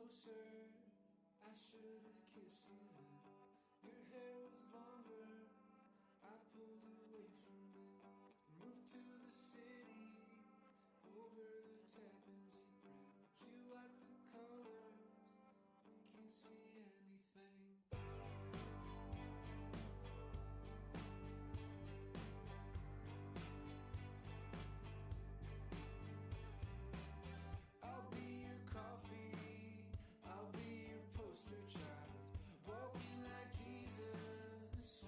closer. I should have kissed you then. Your hair was longer. I pulled away from it. Moved to the city. Over the Tappan Zee Bridge. You like the colors. I can't see anything. I'll be your coffee, I'll be your poster child, walking like Jesus.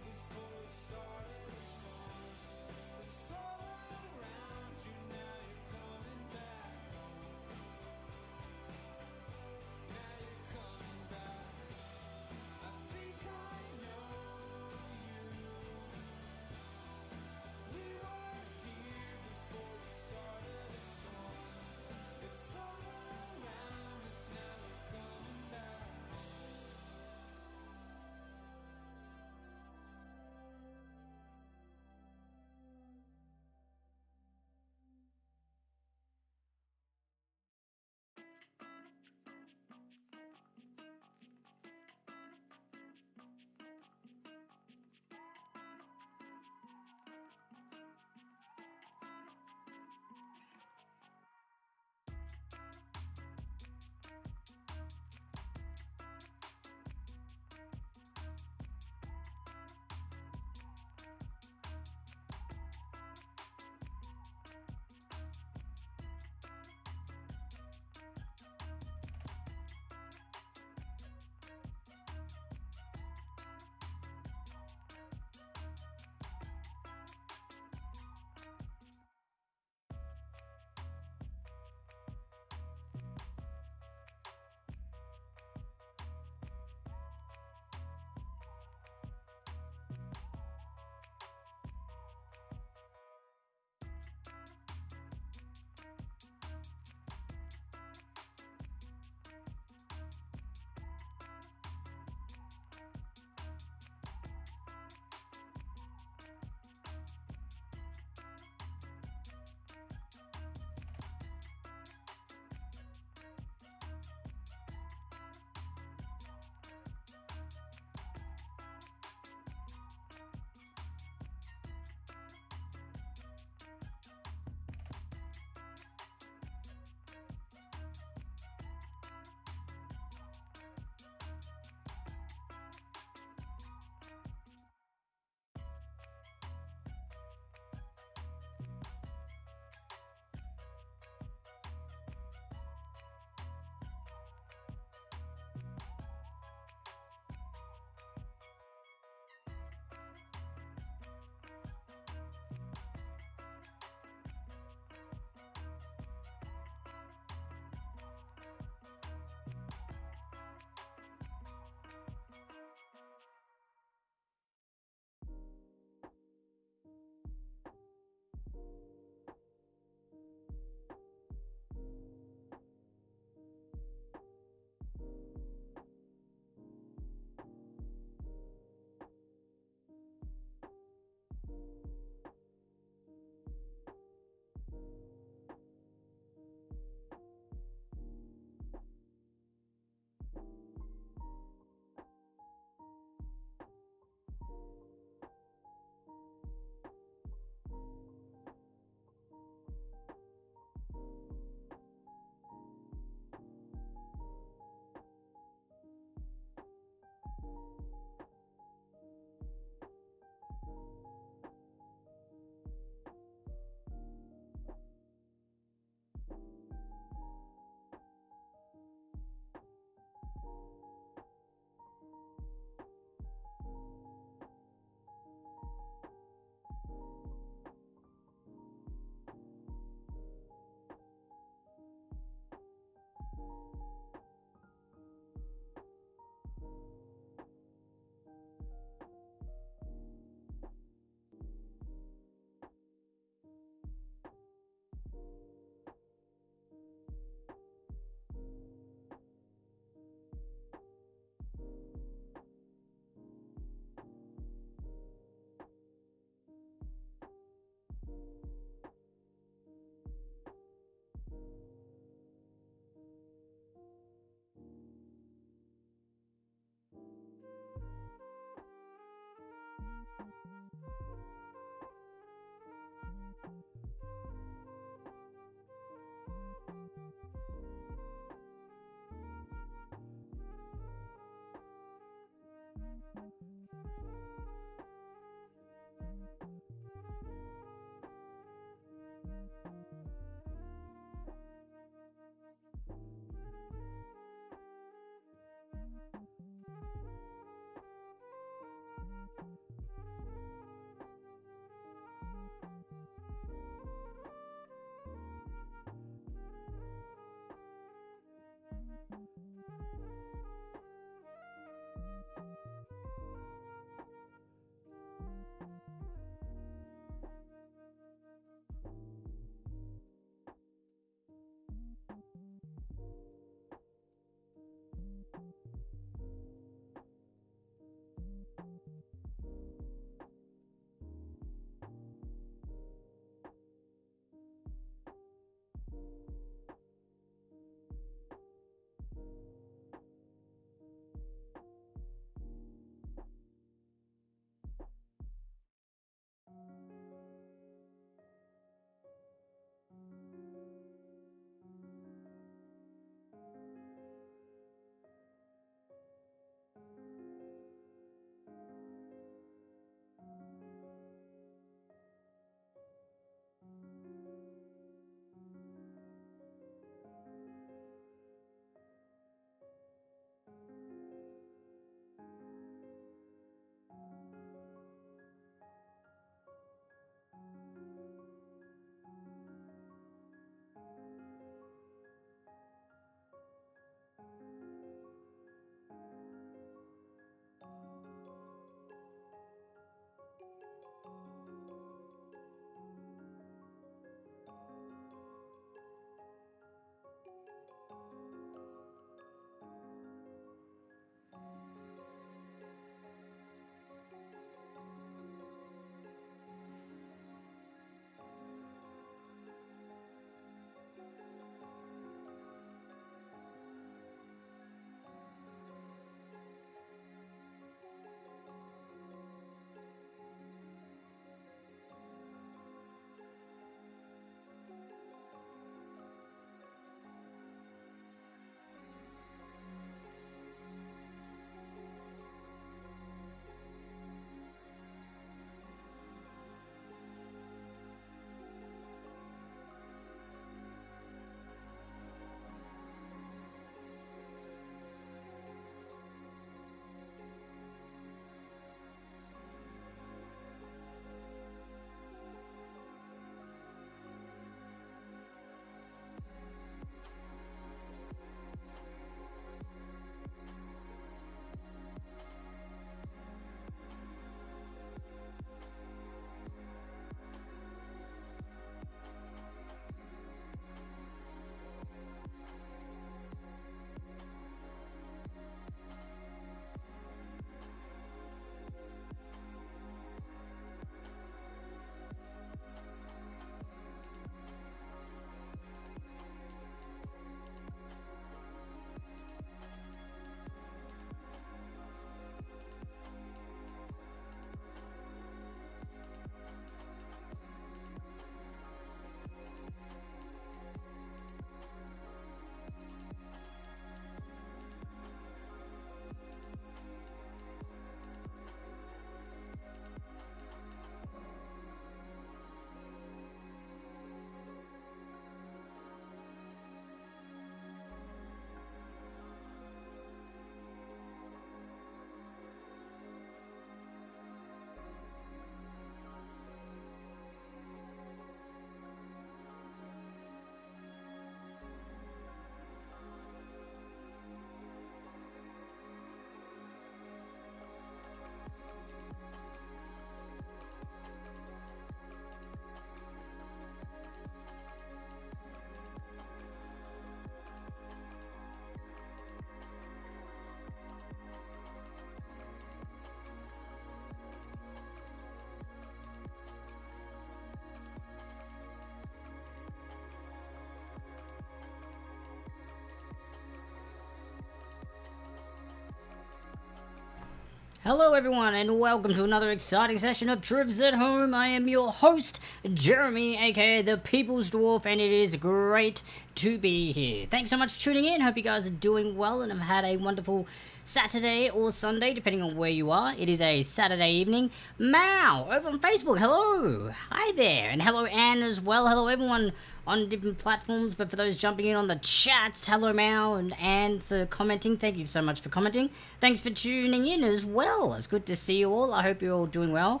Hello everyone and welcome to another exciting session of Trivs at Home. I am your host, Jeremy, aka the People's Dwarf, and it is great to be here. Thanks so much for tuning in. Hope you guys are doing well and have had a wonderful Saturday or Sunday, depending on where you are. It is a Saturday evening. Mao, over on Facebook, hello. Hi there. And hello Anne as well. Hello everyone on different platforms, but for those jumping in on the chats, hello Mao and Anne for commenting. Thank you so much for commenting. Thanks for tuning in as well. It's good to see you all. I hope you're all doing well.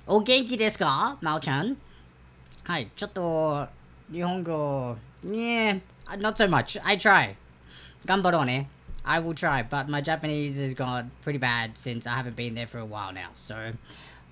O genki desu ka, Mao-chan? Hi, chotto Nihongo. Yeah, not so much. I try. Ganbarone. I will try, but my Japanese has gone pretty bad since I haven't been there for a while now, so...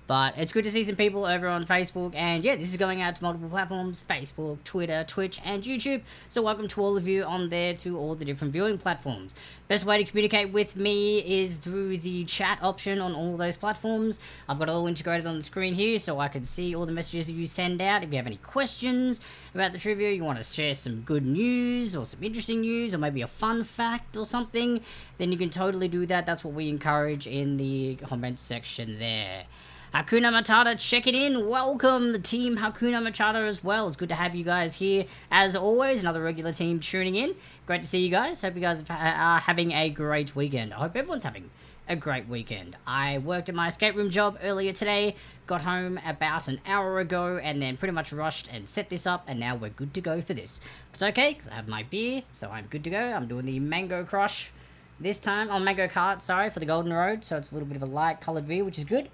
But it's good to see some people over on Facebook, and yeah, this is going out to multiple platforms, Facebook, Twitter, Twitch, and YouTube, so welcome to all of you on there to all the different viewing platforms. Best way to communicate with me is through the chat option on all those platforms. I've got it all integrated on the screen here, so I can see all the messages that you send out. If you have any questions about the trivia, you want to share some good news, or some interesting news, or maybe a fun fact or something, then you can totally do that. That's what we encourage in the comments section there. Hakuna Matata checking in. Welcome, Team Hakuna Matata as well. It's good to have you guys here. As always, another regular team tuning in. Great to see you guys. Hope you guys are having a great weekend. I hope everyone's having a great weekend. I worked at my escape room job earlier today. Got home about an hour ago and then pretty much rushed and set this up. And now we're good to go for this. It's okay because I have my beer, so I'm good to go. I'm doing the Mango Crush this time. Oh, Mango Kart, sorry, for the Golden Road. So it's a little bit of a light coloured beer, which is good.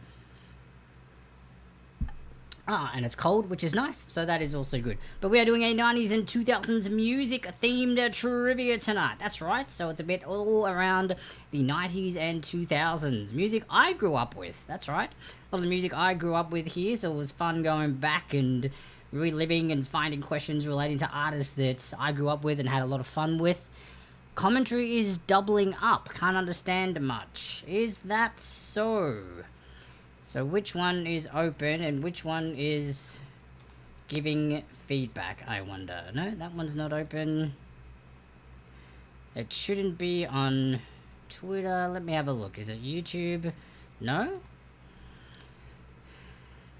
And it's cold, which is nice, so that is also good. But we are doing a 90s and 2000s music-themed trivia tonight. That's right, so it's a bit all around the 90s and 2000s. Music I grew up with, that's right. A lot of the music I grew up with here, so it was fun going back and reliving and finding questions relating to artists that I grew up with and had a lot of fun with. Commentary is doubling up, can't understand much. Is that so? So which one is open and which one is giving feedback, I wonder? No, that one's not open. It shouldn't be on Twitter. Let me have a look. Is it YouTube? No?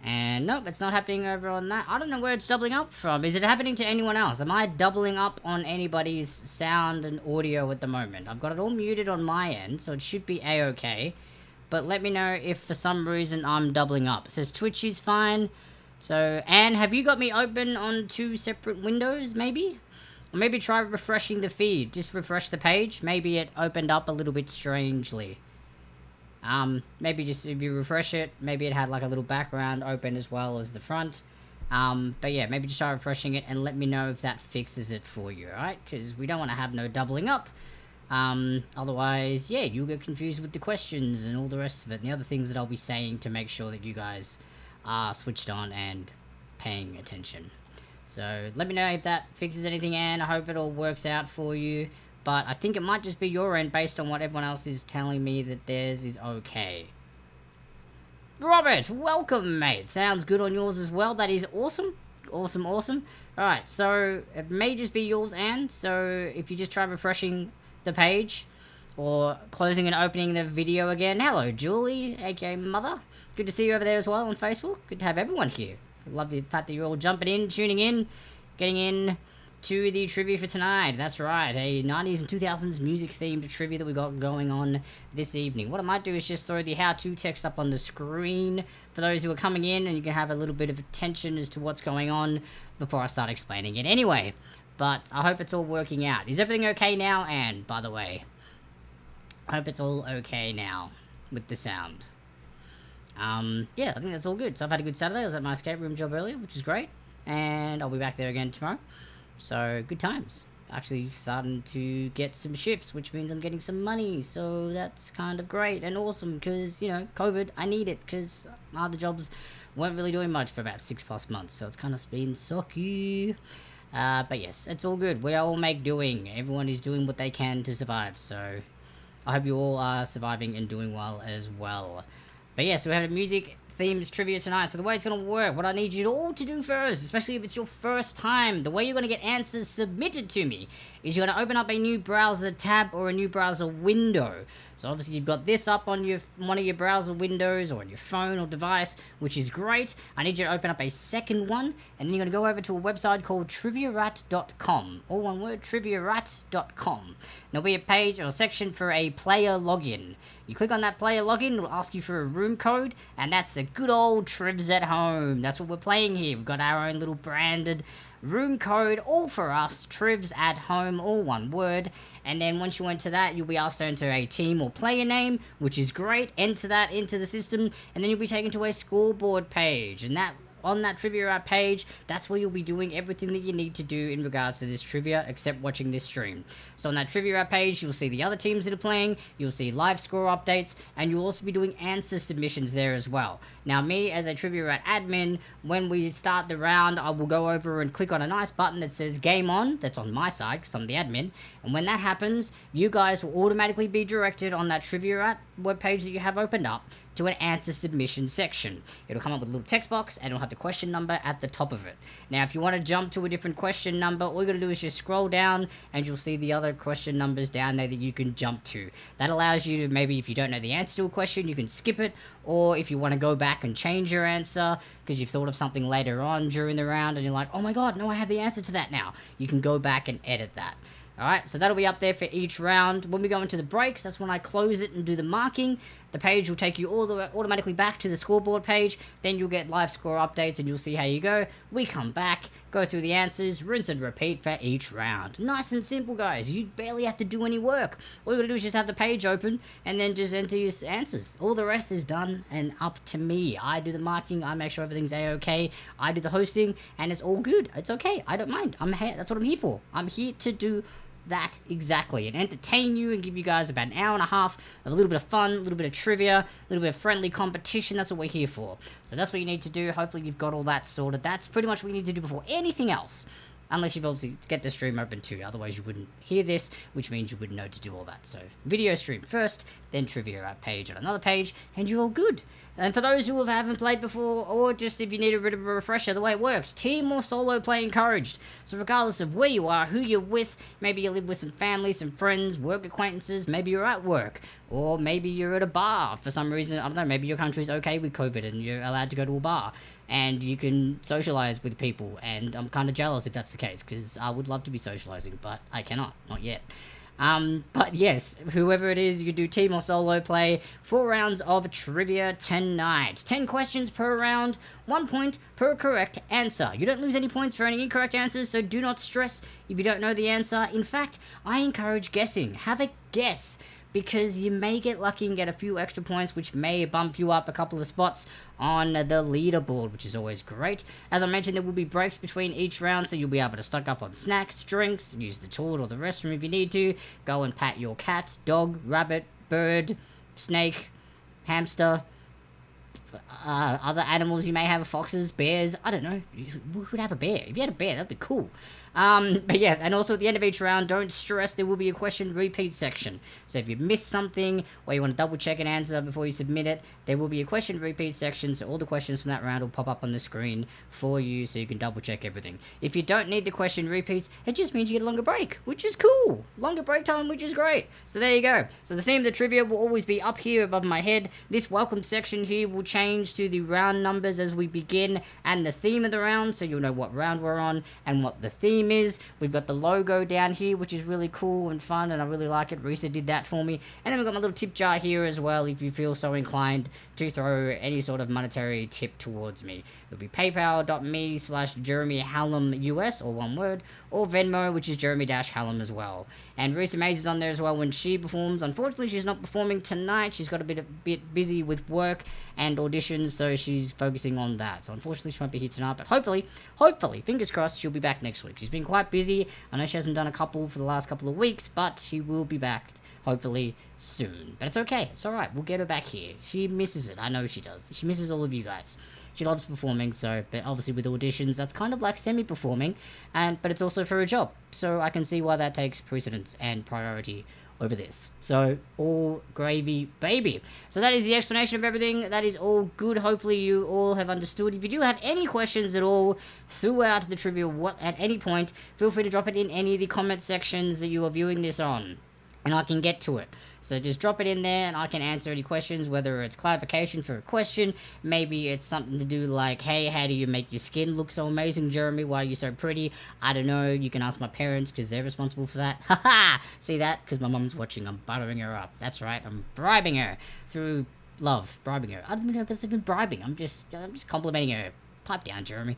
And nope, it's not happening over on that. I don't know where it's doubling up from. Is it happening to anyone else? Am I doubling up on anybody's sound and audio at the moment? I've got it all muted on my end, so it should be a-okay. But let me know if for some reason I'm doubling up. It says Twitch is fine. So, Anne, have you got me open on two separate windows, maybe? Or maybe try refreshing the feed. Just refresh the page. Maybe it opened up a little bit strangely. Maybe just if you refresh it, maybe it had like a little background open as well as the front. But yeah, maybe just try refreshing it and let me know if that fixes it for you, alright? Because we don't want to have no doubling up. Otherwise, yeah, you'll get confused with the questions and all the rest of it, and the other things that I'll be saying to make sure that you guys are switched on and paying attention. So, let me know if that fixes anything, Anne. I hope it all works out for you, but I think it might just be your end based on what everyone else is telling me that theirs is okay. Robert, welcome, mate. Sounds good on yours as well. That is awesome. Awesome, awesome. Alright, so it may just be yours, Anne, so if you just try refreshing the page or closing and opening the video again. Hello Julie, aka Mother, good to see you over there as well on Facebook. Good to have everyone here. Love the fact that you're all jumping in, tuning in, getting in to the trivia for tonight. That's right, a 90s and 2000s music themed trivia that we got going on this evening. What I might do is just throw the how-to text up on the screen for those who are coming in, and you can have a little bit of attention as to what's going on before I start explaining it. Anyway, but I hope it's all working out. Is everything okay now, Anne, by the way? I hope it's all okay now with the sound. Yeah, I think that's all good. So I've had a good Saturday. I was at my escape room job earlier, which is great. And I'll be back there again tomorrow. So, good times. Actually starting to get some shifts, which means I'm getting some money. So that's kind of great and awesome because, you know, COVID, I need it because my other jobs weren't really doing much for about 6+ months. So it's kind of been sucky. But yes, it's all good. We all make doing. Everyone is doing what they can to survive. So I hope you all are surviving and doing well as well. But yeah, so we have a music themes trivia tonight. So the way it's going to work, what I need you all to do first, especially if it's your first time, the way you're going to get answers submitted to me is you're going to open up a new browser tab or a new browser window. So obviously you've got this up on one of your browser windows or on your phone or device, which is great. I need you to open up a second one, and then you're going to go over to a website called triviarat.com. All one word, triviarat.com. There'll be a page or a section for a player login. You click on that player login, it'll ask you for a room code, and that's the good old Trivs at Home. That's what we're playing here. We've got our own little branded room code, all for us, Trivs at Home, all one word. And then once you enter that, you'll be asked to enter a team or player name, which is great. Enter that into the system, and then you'll be taken to a scoreboard page, and that on that Trivia Rat page, that's where you'll be doing everything that you need to do in regards to this trivia, except watching this stream. So on that Trivia Rat page, you'll see the other teams that are playing, you'll see live score updates, and you'll also be doing answer submissions there as well. Now, me, as a Trivia Rat admin, when we start the round, I will go over and click on a nice button that says Game On, that's on my side, because I'm the admin, and when that happens, you guys will automatically be directed on that Trivia Rat webpage that you have opened up to an answer submission section. It'll come up with a little text box, and it'll have the question number at the top of it. Now, if you want to jump to a different question number, all you got to do is just scroll down, and you'll see the other question numbers down there that you can jump to. That allows you to, maybe if you don't know the answer to a question, you can skip it, or if you want to go back and change your answer, because you've thought of something later on during the round, and you're like, oh my god, no, I have the answer to that now. You can go back and edit that. Alright, so that'll be up there for each round. When we go into the breaks, that's when I close it and do the marking. The page will take you all the way automatically back to the scoreboard page. Then you'll get live score updates and you'll see how you go. We come back, go through the answers, rinse and repeat for each round. Nice and simple, guys. You barely have to do any work. All you gotta do is just have the page open and then just enter your answers. All the rest is done and up to me. I do the marking, I make sure everything's A-okay. I do the hosting, and it's all good. It's okay. I don't mind. I'm here. That's what I'm here for. I'm here to do that exactly, and entertain you and give you guys about an hour and a half of a little bit of fun, a little bit of trivia, a little bit of friendly competition. That's what we're here for. So that's what you need to do. Hopefully you've got all that sorted. That's pretty much what you need to do before anything else, unless you've obviously get the stream open too. Otherwise you wouldn't hear this, which means you wouldn't know to do all that. So video stream first, then trivia at page on another page, and you're all good. And for those who haven't played before, or just if you need a bit of a refresher, the way it works, team or solo play encouraged. So regardless of where you are, who you're with, maybe you live with some family, some friends, work acquaintances, maybe you're at work, or maybe you're at a bar for some reason, I don't know, maybe your country's okay with COVID and you're allowed to go to a bar, and you can socialize with people, and I'm kind of jealous if that's the case, because I would love to be socializing, but I cannot, not yet. But yes, whoever it is, you can do team or solo play. 4 rounds of trivia tonight. 10 questions per round, 1 point per correct answer. You don't lose any points for any incorrect answers, so do not stress if you don't know the answer. In fact, I encourage guessing. Have a guess, because you may get lucky and get a few extra points, which may bump you up a couple of spots on the leaderboard, which is always great. As I mentioned, there will be breaks between each round, so you'll be able to stock up on snacks, drinks, use the toilet or the restroom if you need to, go and pat your cat, dog, rabbit, bird, snake, hamster, other animals you may have, foxes, bears, I don't know, who would have a bear? If you had a bear, that'd be cool. But yes, and also at the end of each round, don't stress, there will be a question repeat section. So if you missed something, or you want to double check an answer before you submit it, there will be a question repeat section, so all the questions from that round will pop up on the screen for you, so you can double check everything. If you don't need the question repeats, it just means you get a longer break, which is cool. Longer break time, which is great. So there you go. So the theme of the trivia will always be up here above my head. This welcome section here will change to the round numbers as we begin, and the theme of the round, so you'll know what round we're on, and what the theme is. We've got the logo down here, which is really cool and fun, and I really like it. Risa did that for me. And then we've got my little tip jar here as well, if you feel so inclined to throw any sort of monetary tip towards me. It'll be paypal.me/Jeremy-Hallam US, or one word, or Venmo, which is Jeremy-Hallam as well. And Risa Mays is on there as well when she performs. Unfortunately, she's not performing tonight. She's got a bit busy with work and auditions, so she's focusing on that. So unfortunately, she won't be here tonight, but hopefully, fingers crossed, she'll be back next week. She's been quite busy. I know she hasn't done a couple for the last couple of weeks, but she will be back, hopefully, soon. But it's okay. It's alright. We'll get her back here. She misses it. I know she does. She misses all of you guys. She loves performing, so, but obviously with auditions, that's kind of like semi-performing, but it's also for a job. So I can see why that takes precedence and priority over this. So, all gravy, baby. So that is the explanation of everything. That is all good. Hopefully you all have understood. If you do have any questions at all throughout the trivia at any point, feel free to drop it in any of the comment sections that you are viewing this on. and I can get to it. So just drop it in there and I can answer any questions, whether it's clarification for a question, maybe it's something to do like, hey, how do you make your skin look so amazing, Jeremy? Why are you so pretty? I don't know. You can ask my parents because they're responsible for that. Haha! See that? Because my mum's watching. I'm buttering her up. That's right. I'm bribing her through love. Bribing her. I don't even know if that's even bribing. I'm just complimenting her. Pipe down, Jeremy.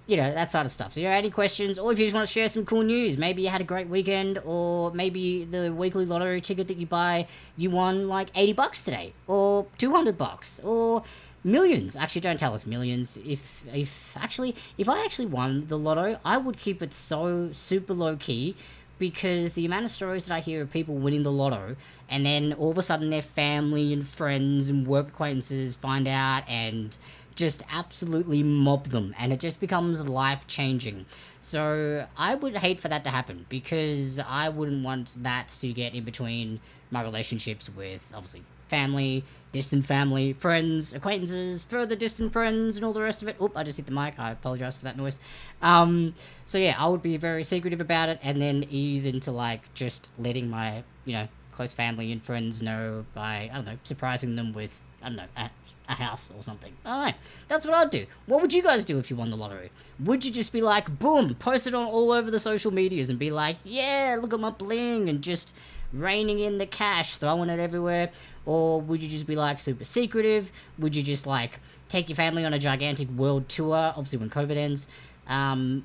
You know, that sort of stuff. So, you know, any questions, or if you just want to share some cool news, maybe you had a great weekend, or maybe the weekly lottery ticket that you buy, you won like $80 today, or $200, or millions. Actually, don't tell us millions. If I actually won the lotto, I would keep it so super low key, because the amount of stories that I hear of people winning the lotto, and then all of a sudden their family and friends and work acquaintances find out and just absolutely mob them, and it just becomes life-changing. So I would hate for that to happen, because I wouldn't want that to get in between my relationships with, obviously, family, distant family, friends, acquaintances, further distant friends, and all the rest of it. Oop, I just hit the mic. I apologize for that noise. So yeah, I would be very secretive about it, and then ease into, like, just letting my, you know, close family and friends know by, I don't know, surprising them with, I don't know, a house or something. I don't know. That's what I'd do. What would you guys do if you won the lottery? Would you just be like, boom, post it on all over the social medias and be like, yeah, look at my bling, and just raining in the cash, throwing it everywhere? Or would you just be like super secretive? Would you just like take your family on a gigantic world tour, obviously when COVID ends?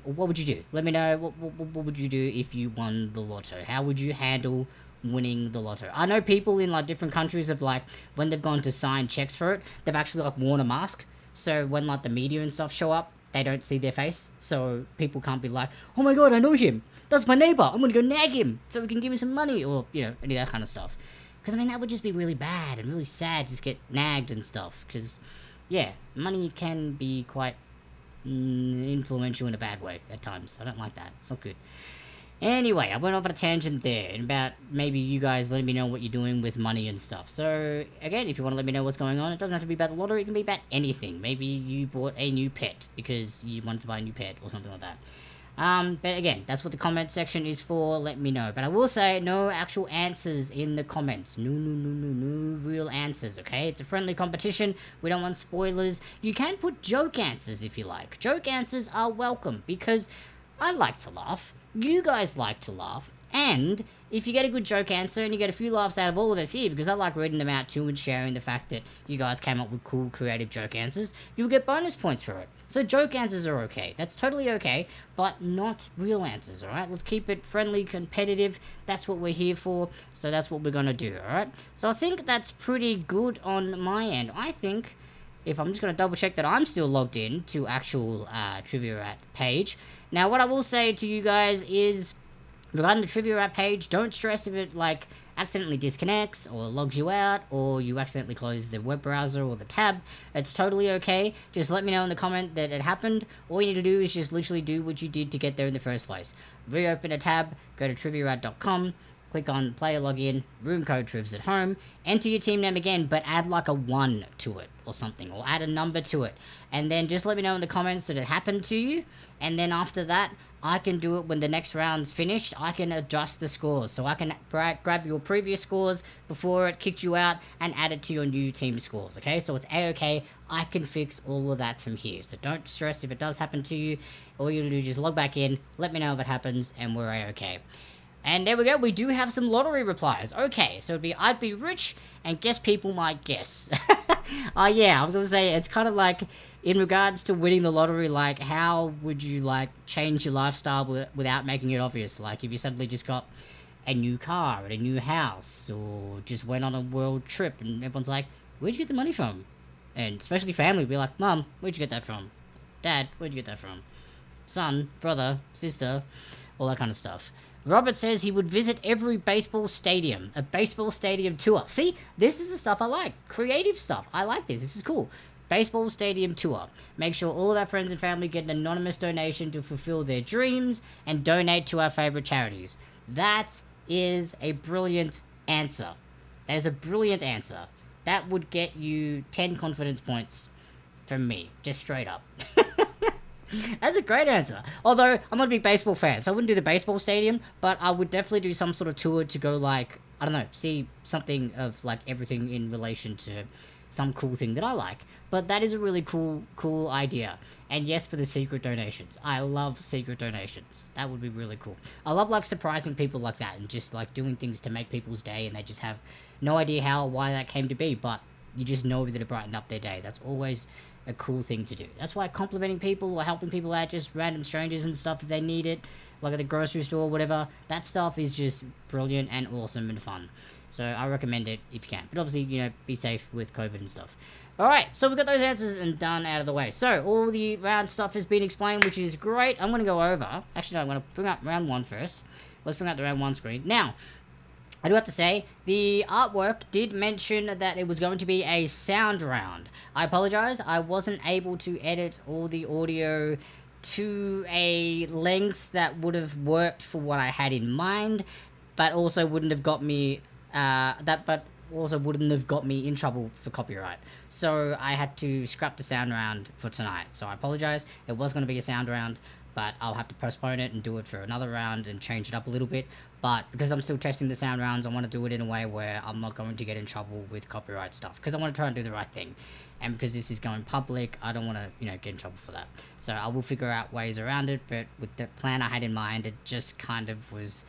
What would you do? Let me know. What would you do if you won the lotto? How would you handle winning the lotto? I know people in like different countries have, like, when they've gone to sign checks for it, they've actually like worn a mask, so when like the media and stuff show up, they don't see their face, so people can't be like, oh my god, I know him, that's my neighbor, I'm gonna go nag him so he can give me some money, or, you know, any of that kind of stuff. Because I mean, that would just be really bad and really sad to just get nagged and stuff, because yeah, money can be quite influential in a bad way at times. I don't like that. It's not good. Anyway, I went off on a tangent there about maybe you guys letting me know what you're doing with money and stuff. So, again, if you want to let me know what's going on, it doesn't have to be about the lottery, it can be about anything. Maybe you bought a new pet because you wanted to buy a new pet or something like that. But again, that's what the comment section is for, let me know. But I will say, no actual answers in the comments. No real answers, okay? It's a friendly competition, we don't want spoilers. You can put joke answers if you like. Joke answers are welcome, because I like to laugh. You guys like to laugh, and if you get a good joke answer and you get a few laughs out of all of us here, because I like reading them out too and sharing the fact that you guys came up with cool, creative joke answers, you'll get bonus points for it. So joke answers are okay. That's totally okay, but not real answers, alright? Let's keep it friendly, competitive. That's what we're here for, so that's what we're gonna do, alright? So I think that's pretty good on my end. I think, if I'm just gonna double check that I'm still logged in to actual Trivia Rat page. Now, what I will say to you guys is, regarding the Trivia Rat page, don't stress if it, like, accidentally disconnects or logs you out, or you accidentally close the web browser or the tab. It's totally okay. Just let me know in the comment that it happened. All you need to do is just literally do what you did to get there in the first place. Reopen a tab, go to triviarat.com, click on player login, room code Trivs at home, enter your team name again, but add like a 1 to it or something, or add a number to it. And then just let me know in the comments that it happened to you, and then after that, I can do it when the next round's finished. I can adjust the scores, so I can grab your previous scores before it kicked you out and add it to your new team scores, okay? So it's a-okay. I can fix all of that from here, so don't stress if it does happen to you. All you do is just log back in, let me know if it happens, and we're a-okay. And there we go, we do have some lottery replies. Okay, so it'd be, I'd be rich, and guess people might guess. Oh yeah, I was gonna say, it's kind of like, in regards to winning the lottery, like, how would you, like, change your lifestyle without making it obvious? Like, if you suddenly just got a new car and a new house, or just went on a world trip, and everyone's like, where'd you get the money from? And especially family would be like, Mum, where'd you get that from? Dad, where'd you get that from? Son, brother, sister, all that kind of stuff. Robert says he would visit every baseball stadium, a baseball stadium tour. See, this is the stuff I like. Creative stuff. I like this. This is cool. Baseball stadium tour. Make sure all of our friends and family get an anonymous donation to fulfill their dreams and donate to our favorite charities. That is a brilliant answer. That is a brilliant answer. That would get you 10 confidence points from me, just straight up. That's a great answer. Although, I'm not a big baseball fan, so I wouldn't do the baseball stadium, but I would definitely do some sort of tour to go, like, I don't know, see something of, like, everything in relation to some cool thing that I like. But that is a really cool idea. And yes, for the secret donations. I love secret donations. That would be really cool. I love, like, surprising people like that and just, like, doing things to make people's day and they just have no idea how or why that came to be, but you just know that it brightened up their day. That's always a cool thing to do. That's why complimenting people or helping people out, just random strangers and stuff if they need it, like at the grocery store or whatever, that stuff is just brilliant and awesome and fun. So I recommend it if you can. But obviously, you know, be safe with COVID and stuff. Alright, so we got those answers and done out of the way. So, all the round stuff has been explained, which is great. I'm going to go over. Actually, no, I'm going to bring up round 1 first. Let's bring up the round 1 screen. Now, I do have to say, the artwork did mention that it was going to be a sound round. I apologize, I wasn't able to edit all the audio to a length that would have worked for what I had in mind, but also wouldn't have got me, also wouldn't have got me in trouble for copyright. So I had to scrap the sound round for tonight. So I apologize, it was going to be a sound round, but I'll have to postpone it and do it for another round and change it up a little bit. But because I'm still testing the sound rounds, I want to do it in a way where I'm not going to get in trouble with copyright stuff. Because I want to try and do the right thing. And because this is going public, I don't want to, you know, get in trouble for that. So I will figure out ways around it, but with the plan I had in mind, it just kind of was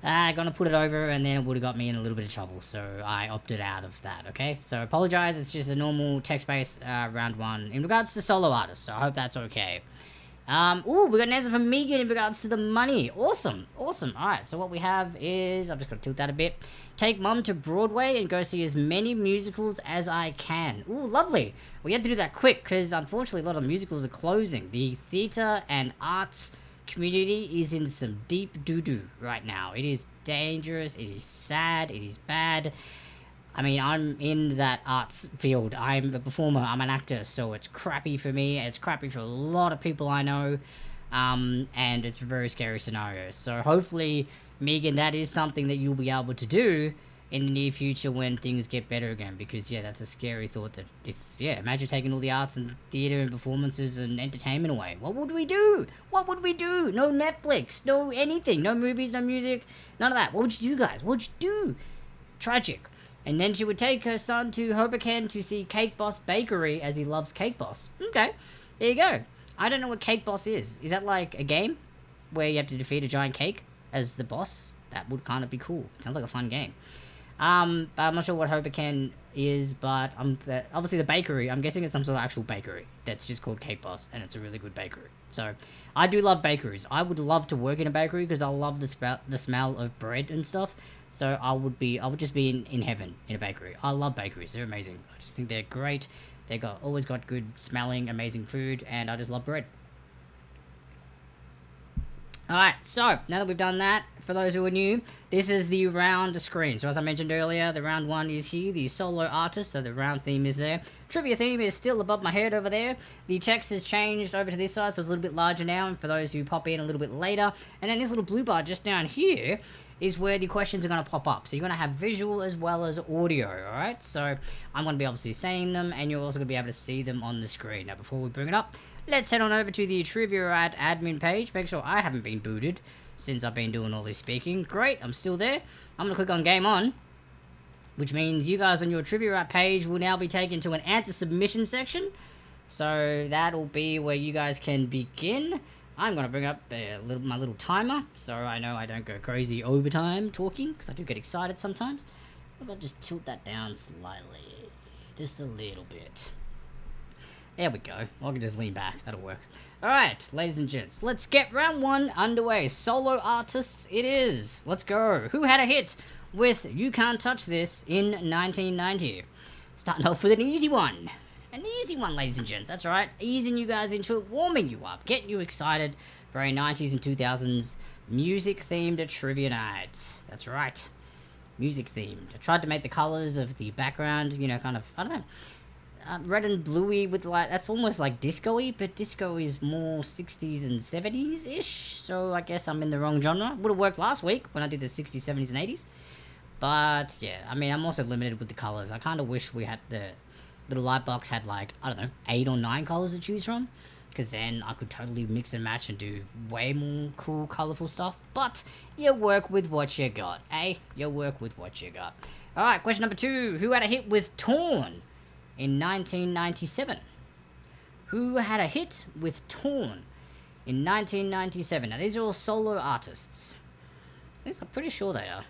gonna put it over, and then it would have got me in a little bit of trouble. So I opted out of that, okay? So apologize, it's just a normal text-based round 1 in regards to solo artists. So I hope that's okay. Ooh, we got an answer from Megan in regards to the money. Awesome, awesome. Alright, so what we have is, I'm just gonna tilt that a bit. Take mum to Broadway and go see as many musicals as I can. Ooh, lovely. We had to do that quick, because unfortunately a lot of musicals are closing. The theatre and arts community is in some deep doo-doo right now. It is dangerous, it is sad, it is bad. I mean, I'm in that arts field. I'm a performer, I'm an actor, so it's crappy for me. It's crappy for a lot of people I know, and it's a very scary scenario. So hopefully, Megan, that is something that you'll be able to do in the near future when things get better again, because yeah, that's a scary thought that imagine taking all the arts and theatre and performances and entertainment away. What would we do? What would we do? No Netflix, no anything, no movies, no music, none of that. What would you do, guys? What would you do? Tragic. And then she would take her son to Hoboken to see Cake Boss Bakery, as he loves Cake Boss. Okay, there you go. I don't know what Cake Boss is. Is that like a game where you have to defeat a giant cake as the boss? That would kind of be cool. Sounds like a fun game. But I'm not sure what Hoboken is, but obviously the bakery, I'm guessing it's some sort of actual bakery that's just called Cake Boss, and it's a really good bakery. So, I do love bakeries. I would love to work in a bakery because I love the smell of bread and stuff. So I would just be in heaven in a bakery. I love bakeries. They're amazing. I just think they're great. They always got good smelling, amazing food, and I just love bread. Alright, so, now that we've done that, for those who are new, this is the round screen. So as I mentioned earlier, the round 1 is here, the solo artist, so the round theme is there. Trivia theme is still above my head over there. The text has changed over to this side, so it's a little bit larger now, and for those who pop in a little bit later. And then this little blue bar just down here is where the questions are going to pop up. So you're going to have visual as well as audio, alright? So I'm going to be obviously saying them, and you're also going to be able to see them on the screen. Now before we bring it up, let's head on over to the Trivia Rat admin page. Make sure I haven't been booted since I've been doing all this speaking. Great, I'm still there. I'm going to click on Game On, which means you guys on your Trivia Rat page will now be taken to an answer submission section. So that'll be where you guys can begin. I'm going to bring up my little timer, so I know I don't go crazy overtime talking, because I do get excited sometimes. I'll just tilt that down slightly, just a little bit. There we go. I can just lean back. That'll work. Alright, ladies and gents, let's get round 1 underway. Solo artists it is. Let's go. Who had a hit with You Can't Touch This in 1990? Starting off with an easy one. An easy one, ladies and gents. That's right. Easing you guys into it, warming you up, getting you excited for a 90s and 2000s music-themed trivia night. That's right. Music-themed. I tried to make the colours of the background, you know, kind of, I don't know, red and bluey with like, that's almost like disco-y, but disco is more 60s and 70s-ish, so I guess I'm in the wrong genre. Would have worked last week when I did the 60s, 70s, and 80s. But, yeah, I mean, I'm also limited with the colours. I kind of wish we had the little light box had like, I don't know, 8 or 9 colours to choose from. because then I could totally mix and match and do way more cool, colourful stuff. But you work with what you got, eh? You work with what you got. Alright, question number 2. Who had a hit with Torn in 1997? Who had a hit with Torn in 1997? Now, these are all solo artists. These I'm pretty sure they are.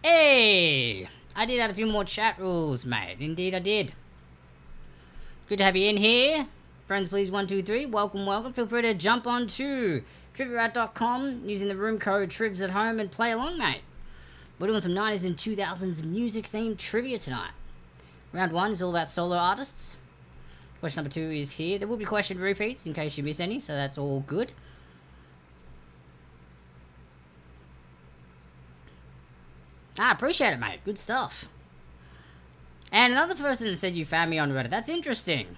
Hey! I did add a few more chat rules, mate. Indeed I did. Good to have you in here. Friends, please, 123. Welcome, welcome. Feel free to jump on to triviarat.com using the room code TRIVS at home and play along, mate. We're doing some 90s and 2000s music-themed trivia tonight. Round 1 is all about solo artists. Question number 2 is here. There will be question repeats in case you miss any, so that's all good. I appreciate it, mate. Good stuff. And another person said you found me on Reddit. That's interesting.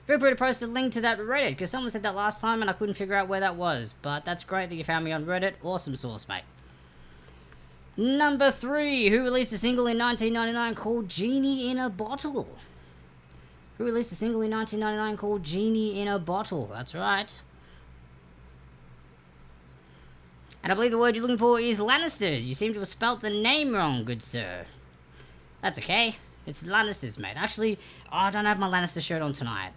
Feel free to post a link to that Reddit, because someone said that last time and I couldn't figure out where that was. But that's great that you found me on Reddit. Awesome source, mate. Number 3. Who released a single in 1999 called Genie in a Bottle? Who released a single in 1999 called Genie in a Bottle? That's right. And I believe the word you're looking for is Lannisters. You seem to have spelt the name wrong, good sir. That's okay. It's Lannisters, mate. Actually, I don't have my Lannister shirt on tonight.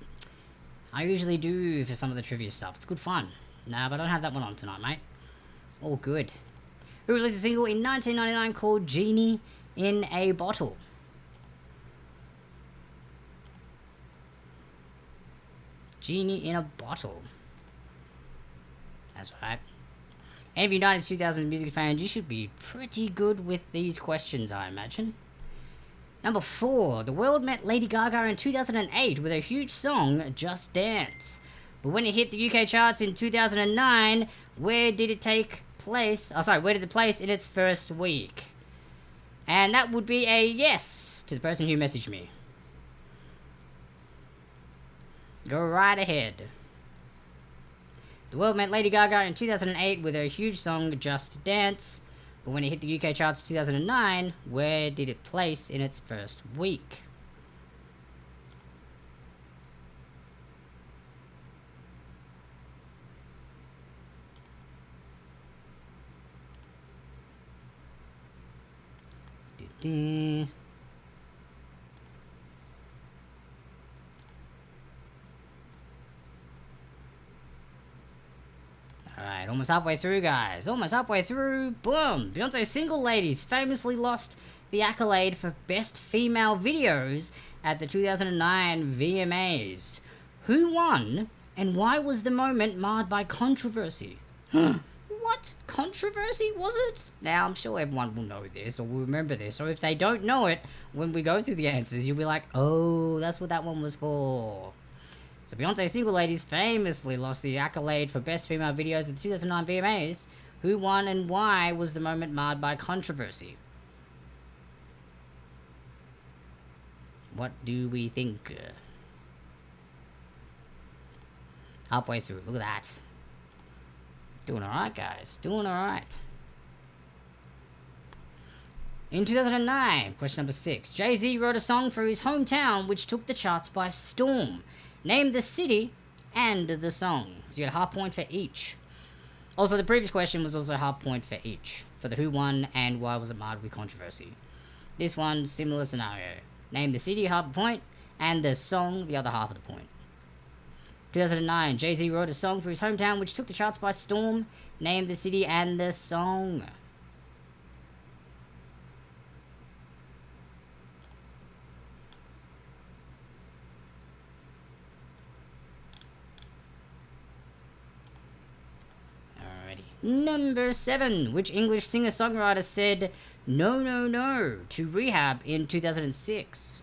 I usually do for some of the trivia stuff. It's good fun. Nah, but I don't have that one on tonight, mate. All good. Who released a single in 1999 called Genie in a Bottle? Genie in a Bottle. That's right. Any of you 90s, 2000s music fans, you should be pretty good with these questions, I imagine. Number 4. The world met Lady Gaga in 2008 with her huge song, Just Dance. But when it hit the UK charts in 2009, where did it take place? Oh, sorry, where did it place in its first week? And that would be a yes to the person who messaged me. Go right ahead. The world met Lady Gaga in 2008 with her huge song, Just Dance. But when it hit the UK charts in 2009, where did it place in its first week? Alright, almost halfway through, guys. Almost halfway through. Boom! Beyonce's Single Ladies famously lost the accolade for Best Female Videos at the 2009 VMAs. Who won, and why was the moment marred by controversy? What controversy was it? Now, I'm sure everyone will know this, or will remember this, or if they don't know it, when we go through the answers, you'll be like, oh, that's what that one was for. So Beyonce's Single Ladies famously lost the accolade for Best Female Videos at the 2009 VMAs. Who won and why was the moment marred by controversy? What do we think? Halfway through, look at that. Doing alright, guys. Doing alright. In 2009, question number 6, Jay-Z wrote a song for his hometown which took the charts by storm. Name the city and the song. So you get a half point for each. Also, the previous question was also a half point for each. For the who won and why was it marred with controversy. This one, similar scenario. Name the city, half a point, and the song, the other half of the point. 2009, Jay-Z wrote a song for his hometown which took the charts by storm. Name the city and the song. Number 7. Which English singer-songwriter said no, no, no to Rehab in 2006?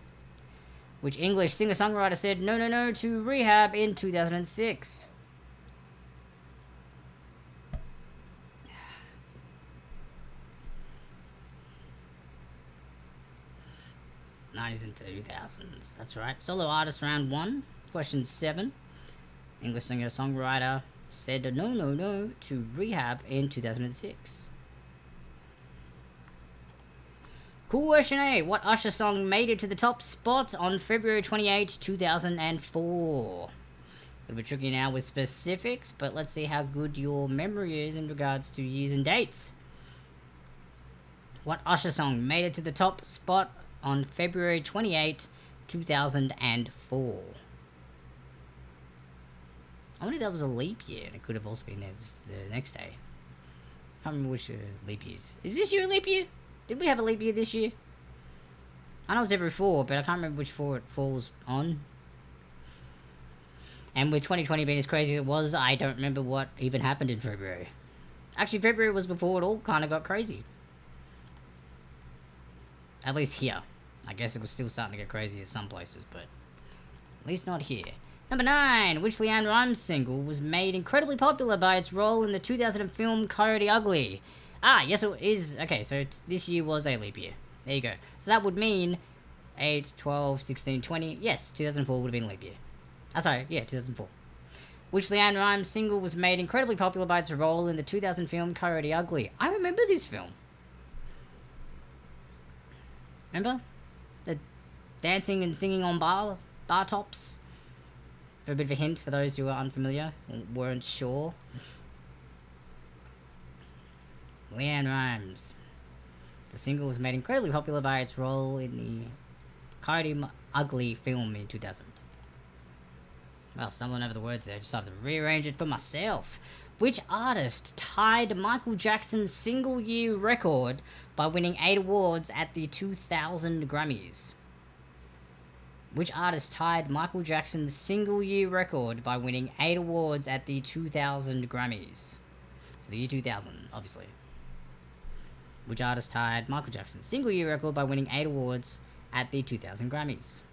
Which English singer-songwriter said no, no, no to Rehab in 2006? '90s and 2000s. That's right. Solo artist round 1. Question 7. English singer-songwriter said no, no, no to Rehab in 2006. Cool question 8. What Usher song made it to the top spot on February 28, 2004? A little bit tricky now with specifics, but let's see how good your memory is in regards to years and dates. What Usher song made it to the top spot on February 28, 2004? I wonder if that was a leap year, and it could have also been there the next day. I can't remember which leap years. Is this year a leap year? Did we have a leap year this year? I know it's every 4, but I can't remember which 4 it falls on. And with 2020 being as crazy as it was, I don't remember what even happened in February. Actually, February was before it all kind of got crazy. At least here. I guess it was still starting to get crazy at some places, but at least not here. Number 9. Which LeAnn Rimes single was made incredibly popular by its role in the 2000 film Coyote Ugly? Ah, yes it is. Okay, so this year was a leap year. There you go. So that would mean 8, 12, 16, 20. Yes, 2004 would have been a leap year. Ah, sorry. Yeah, 2004. Which LeAnn Rimes single was made incredibly popular by its role in the 2000 film Coyote Ugly? I remember this film. Remember? The dancing and singing on bar tops? For a bit of a hint for those who are unfamiliar, weren't sure. LeAnn Rimes. The single was made incredibly popular by its role in the Coyote Ugly film in 2000. Well, stumbling over the words there, I just have to rearrange it for myself. Which artist tied Michael Jackson's single-year record by winning 8 awards at the 2000 Grammys? Which artist tied Michael Jackson's single-year record by winning 8 awards at the 2000 Grammys? So the year 2000, obviously. Which artist tied Michael Jackson's single-year record by winning 8 awards at the 2000 Grammys?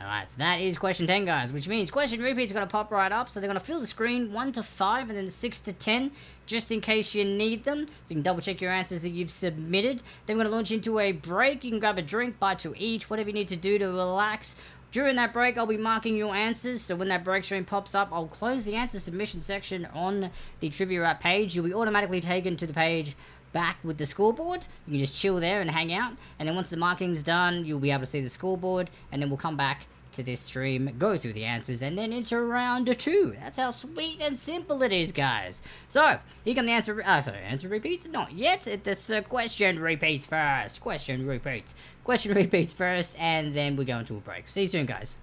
Alright, so that is question 10, guys, which means question repeats are going to pop right up, so they're going to fill the screen 1 to 5 and then 6 to 10, just in case you need them, so you can double check your answers that you've submitted. Then we're going to launch into a break. You can grab a drink, bite to eat, whatever you need to do to relax. During that break, I'll be marking your answers, so when that break stream pops up, I'll close the answer submission section on the Trivia App page. You'll be automatically taken to the page back with the scoreboard. You can just chill there and hang out, and then once the marking's done, you'll be able to see the scoreboard, and then we'll come back to this stream, go through the answers, and then into round 2. That's how sweet and simple it is, guys. So, here come the answer, answer repeats? Not yet. It's question repeats first. Question repeats first, and then we go into a break. See you soon, guys.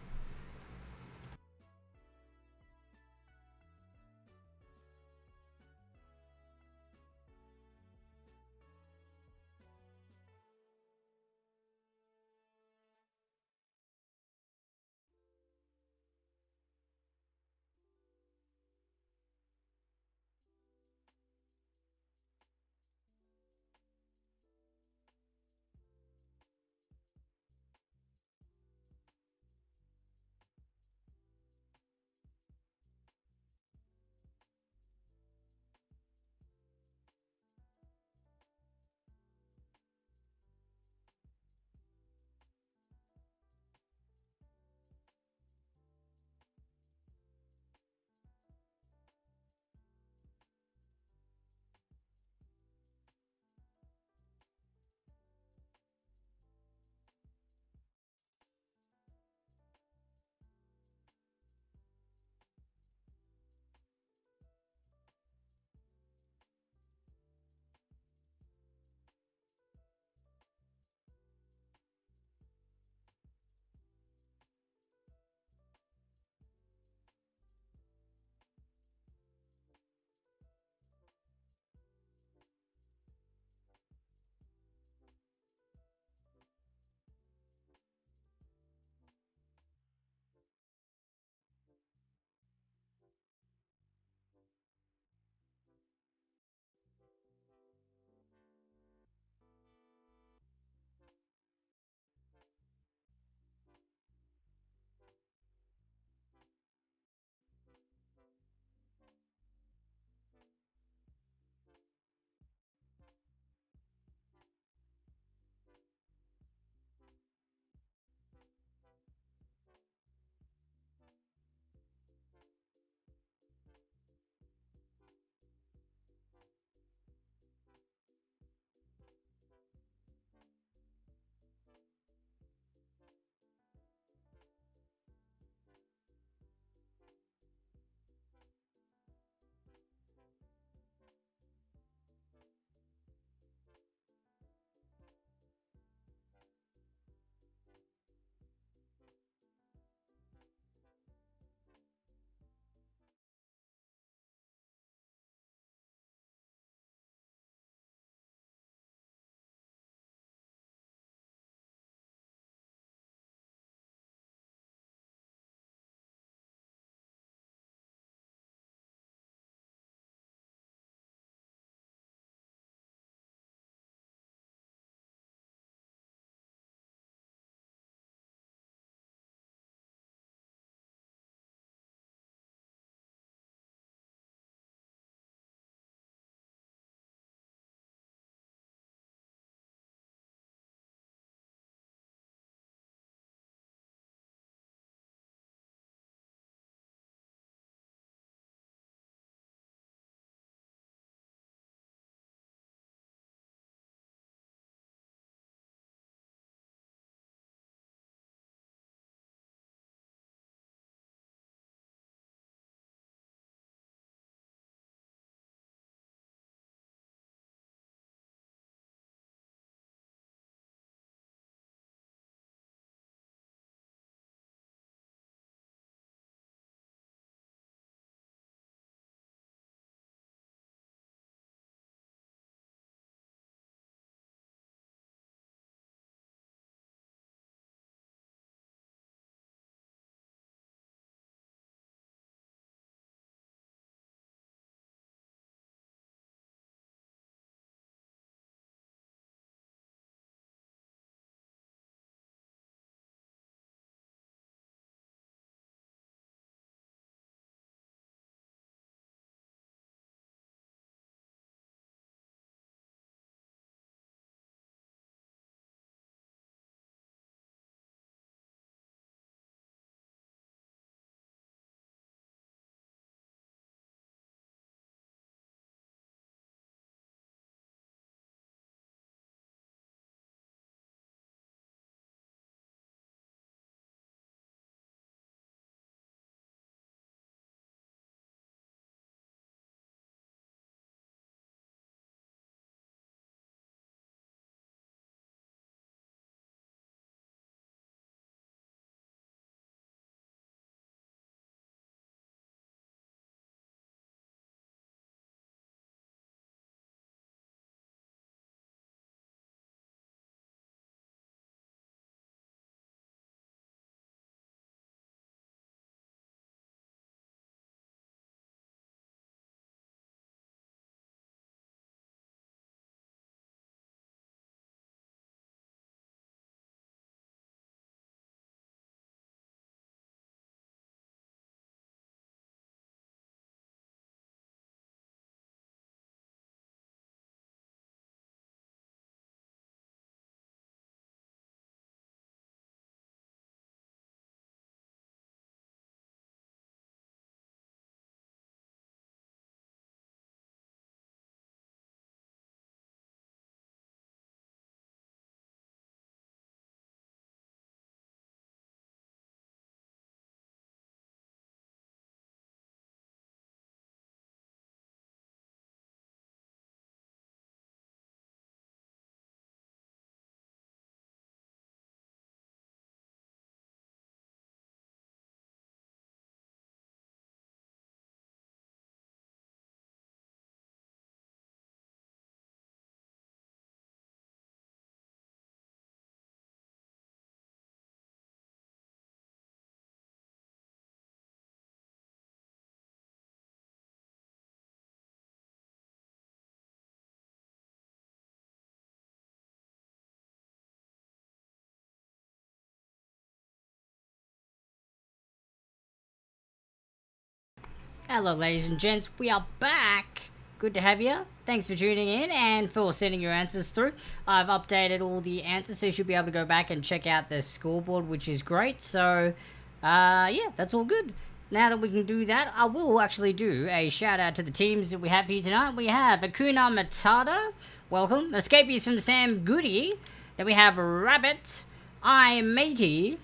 Hello, ladies and gents. We are back. Good to have you. Thanks for tuning in and for sending your answers through. I've updated all the answers, so you should be able to go back and check out the scoreboard, which is great. So, yeah, that's all good. Now that we can do that, I will actually do a shout out to the teams that we have here tonight. We have Akuna Matata, welcome. Escapees from Sam Goody. Then we have Rabbit, I Matey.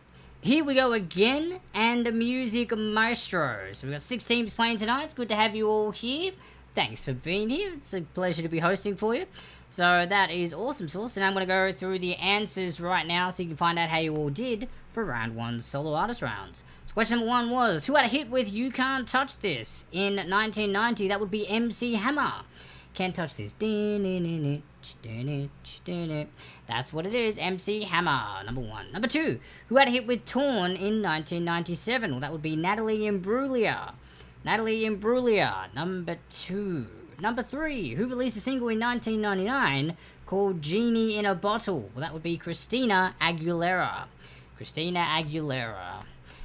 Here we go again, and Music Maestro. So we've got 6 teams playing tonight. It's good to have you all here. Thanks for being here. It's a pleasure to be hosting for you. So that is awesome sauce. And I'm going to go through the answers right now so you can find out how you all did for round 1 solo artist rounds. So question number 1 was, who had a hit with You Can't Touch This in 1990? That would be MC Hammer. Can't touch this. That's what it is, MC Hammer, number 1. Number 2, who had a hit with Torn in 1997? Well, that would be Natalie Imbruglia. Natalie Imbruglia, number 2. Number 3, who released a single in 1999 called Genie in a Bottle? Well, that would be Christina Aguilera. Christina Aguilera.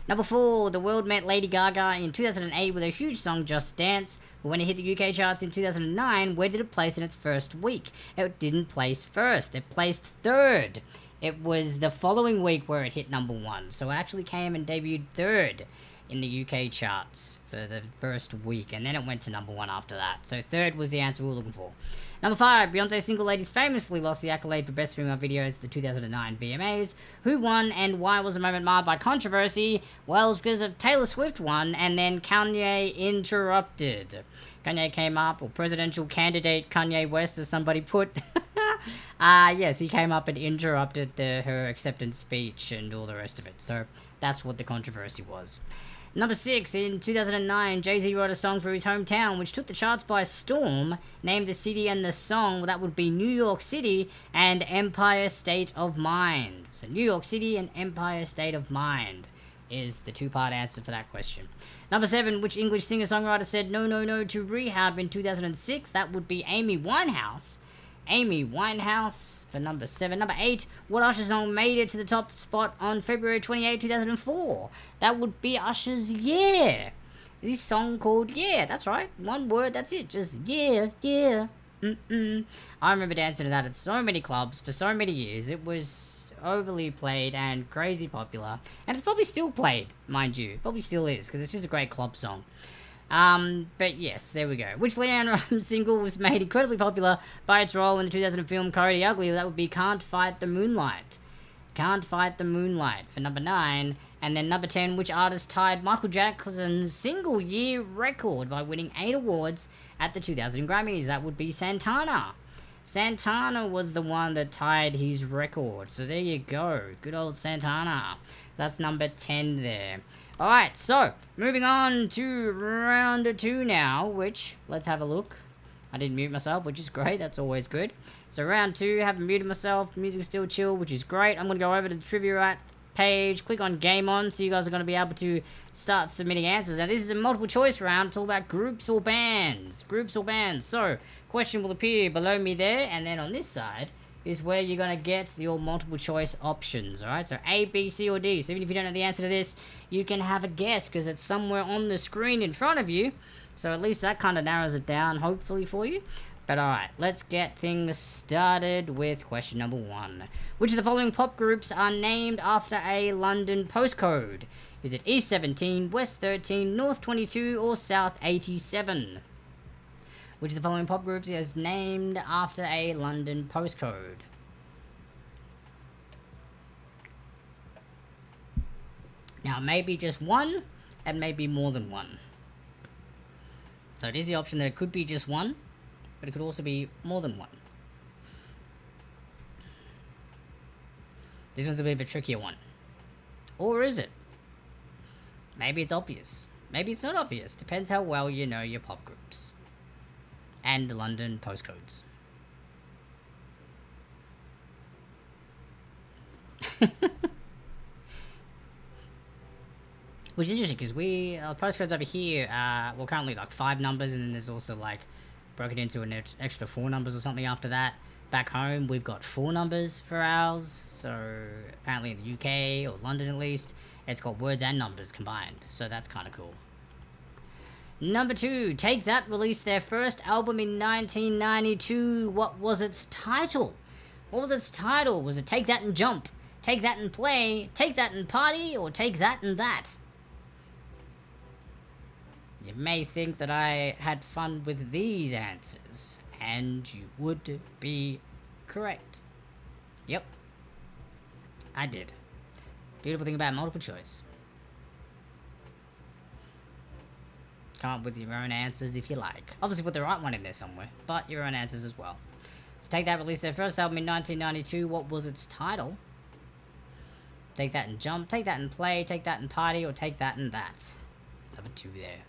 Number 4, the world met Lady Gaga in 2008 with her huge song Just Dance. But when it hit the UK charts in 2009, where did it place in its first week? It didn't place first. It placed 3rd. It was the following week where it hit number 1. So it actually came and debuted 3rd in the UK charts for the first week. And then it went to number 1 after that. So 3rd was the answer we were looking for. Number 5, Beyonce's Single Ladies famously lost the accolade for Best Female Videos at the 2009 VMAs. Who won and why was the moment marred by controversy? Well, it's because of Taylor Swift won and then Kanye interrupted. Kanye came up, or presidential candidate Kanye West, as somebody put. Yes, he came up and interrupted her acceptance speech and all the rest of it. So that's what the controversy was. Number 6, in 2009, Jay-Z wrote a song for his hometown, which took the charts by storm, named the city and the song. Well, that would be New York City and Empire State of Mind. So New York City and Empire State of Mind is the 2-part answer for that question. Number 7, which English singer-songwriter said no, no, no to rehab in 2006? That would be Amy Winehouse. Amy Winehouse for number 7. Number 8, what Usher song made it to the top spot on February 28, 2004? That would be Usher's Yeah. This song called Yeah, that's right. One word, that's it. Just yeah, yeah. I remember dancing to that at so many clubs for so many years. It was overly played and crazy popular. And it's probably still played, mind you. Probably still is, because it's just a great club song. But yes, there we go. Which Leanne Rimes single was made incredibly popular by its role in the 2000 film Coyote Ugly? That would be Can't Fight the Moonlight. Can't Fight the Moonlight for number 9. And then number 10, which artist tied Michael Jackson's single year record by winning 8 awards at the 2000 Grammys? That would be Santana. Santana was the one that tied his record. So there you go. Good old Santana. That's number 10 there. Alright, so, moving on to round 2 now, which, let's have a look. I didn't mute myself, which is great, that's always good. So round 2, haven't muted myself, music's still chill, which is great. I'm going to go over to the Trivia page, click on Game On, so you guys are going to be able to start submitting answers. Now this is a multiple choice round, it's all about groups or bands. Groups or bands. So, question will appear below me there, and then on this side is where you're going to get your multiple choice options, alright? So A, B, C, or D. So even if you don't know the answer to this, you can have a guess, because it's somewhere on the screen in front of you. So at least that kind of narrows it down, hopefully, for you. But alright, let's get things started with question number 1. Which of the following pop groups are named after a London postcode? Is it East 17, West 13, North 22, or South 87? Which of the following pop groups is named after a London postcode? Now, maybe just one, and maybe more than one. So it is the option that it could be just one, but it could also be more than one. This one's a bit of a trickier one. Or is it? Maybe it's obvious. Maybe it's not obvious. Depends how well you know your pop groups. And London postcodes. Which is interesting, because postcodes over here, well, currently like 5 numbers, and then there's also like broken into an extra 4 numbers or something after that. Back home, we've got 4 numbers for ours, so apparently in the UK, or London at least, it's got words and numbers combined, so that's kind of cool. Number 2, Take That released their first album in 1992. What was its title? What was its title? Was it Take That and Jump, Take That and Play, Take That and Party, or Take That and That? You may think that I had fun with these answers, and you would be correct. Yep, I did. Beautiful thing about multiple choice. Come up with your own answers if you like. Obviously put the right one in there somewhere, but your own answers as well. So Take That released their first album in 1992. What was its title? Take That and Jump, Take That and Play, Take That and Party, or Take That and That? Number 2 there.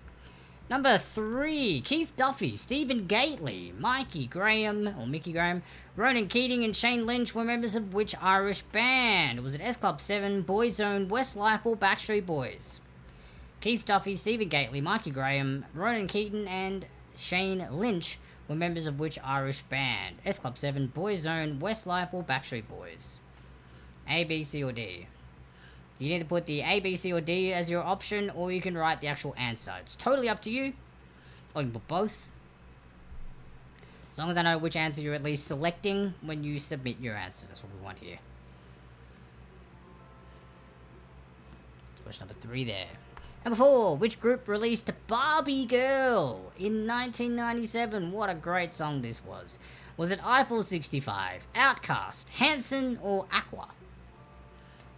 Number 3, Keith Duffy, Stephen Gately, Mickey Graham, Ronan Keating, and Shane Lynch were members of which Irish band? Was it S Club 7, Boyzone, Westlife, or Backstreet Boys? Keith Duffy, Stephen Gately, Mikey Graham, Ronan Keating, and Shane Lynch were members of which Irish band? S Club 7, Boyzone, Westlife, or Backstreet Boys? A, B, C, or D? You can either put the A, B, C, or D as your option, or you can write the actual answer. It's totally up to you. Or you can put both. As long as I know which answer you're at least selecting when you submit your answers. That's what we want here. Question number 3 there. Number 4, which group released Barbie Girl in 1997? What a great song this was. Was it Eiffel 65, Outkast, Hanson, or Aqua?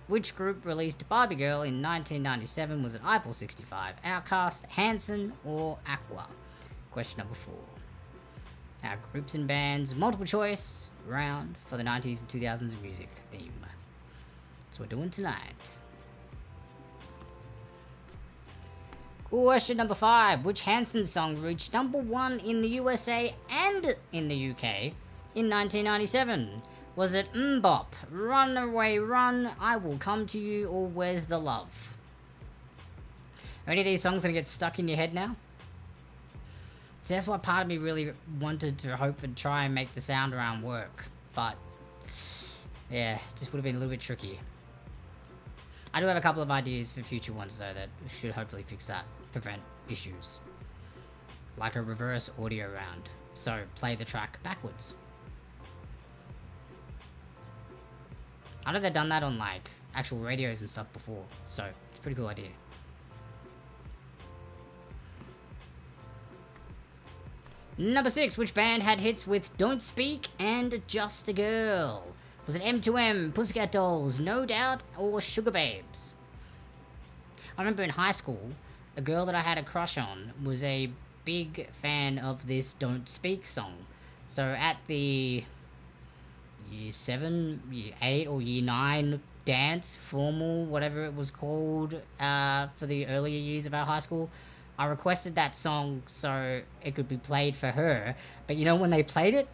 Which group released Barbie Girl in 1997? Was it Eiffel 65, Outkast, Hanson, or Aqua? Question number 4. Our groups and bands multiple choice round for the 90s and 2000s music theme. That's what we're doing tonight. Question number 5. Which Hanson song reached number 1 in the USA and in the UK in 1997? Was it Mbop, Runaway Run, I Will Come to You, or Where's the Love? Are any of these songs going to get stuck in your head now? See, that's what part of me really wanted to hope and try and make the sound around work. But, yeah, just would have been a little bit tricky. I do have a couple of ideas for future ones, though, that should hopefully fix that, prevent issues. Like a reverse audio round. So, play the track backwards. I know they've done that on, like, actual radios and stuff before, so it's a pretty cool idea. Number 6, which band had hits with Don't Speak and Just a Girl? Was it M2M, Pussycat Dolls, No Doubt, or Sugar Babes? I remember in high school, a girl that I had a crush on was a big fan of this Don't Speak song. So at the Year 7, Year 8, or Year 9 dance, formal, whatever it was called, for the earlier years of our high school, I requested that song so it could be played for her. But you know when they played it?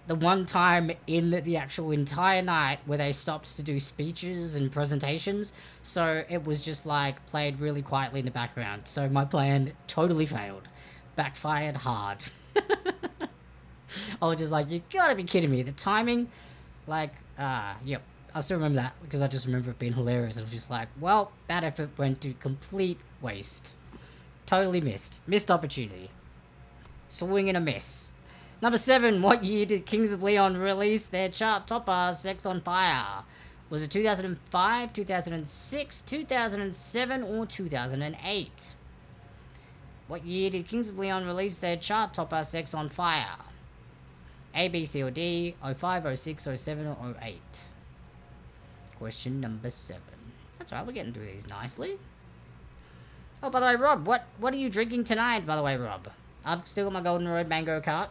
The one time in the actual entire night where they stopped to do speeches and presentations, so it was just like played really quietly in the background. So my plan totally failed. Backfired hard. I was just like, you gotta be kidding me. The timing, like, yep. I still remember that because I just remember it being hilarious. I was just like, well, that effort went to complete waste. Totally missed. Missed opportunity. Swing and a miss. Number 7, what year did Kings of Leon release their chart topper, Sex on Fire? Was it 2005, 2006, 2007, or 2008? What year did Kings of Leon release their chart topper, Sex on Fire? A, B, C, or D, 05, 06, 07, or 08? Question number 7. That's right, we're getting through these nicely. Oh, by the way, Rob, what are you drinking tonight, by the way, Rob? I've still got my Golden Road Mango cart.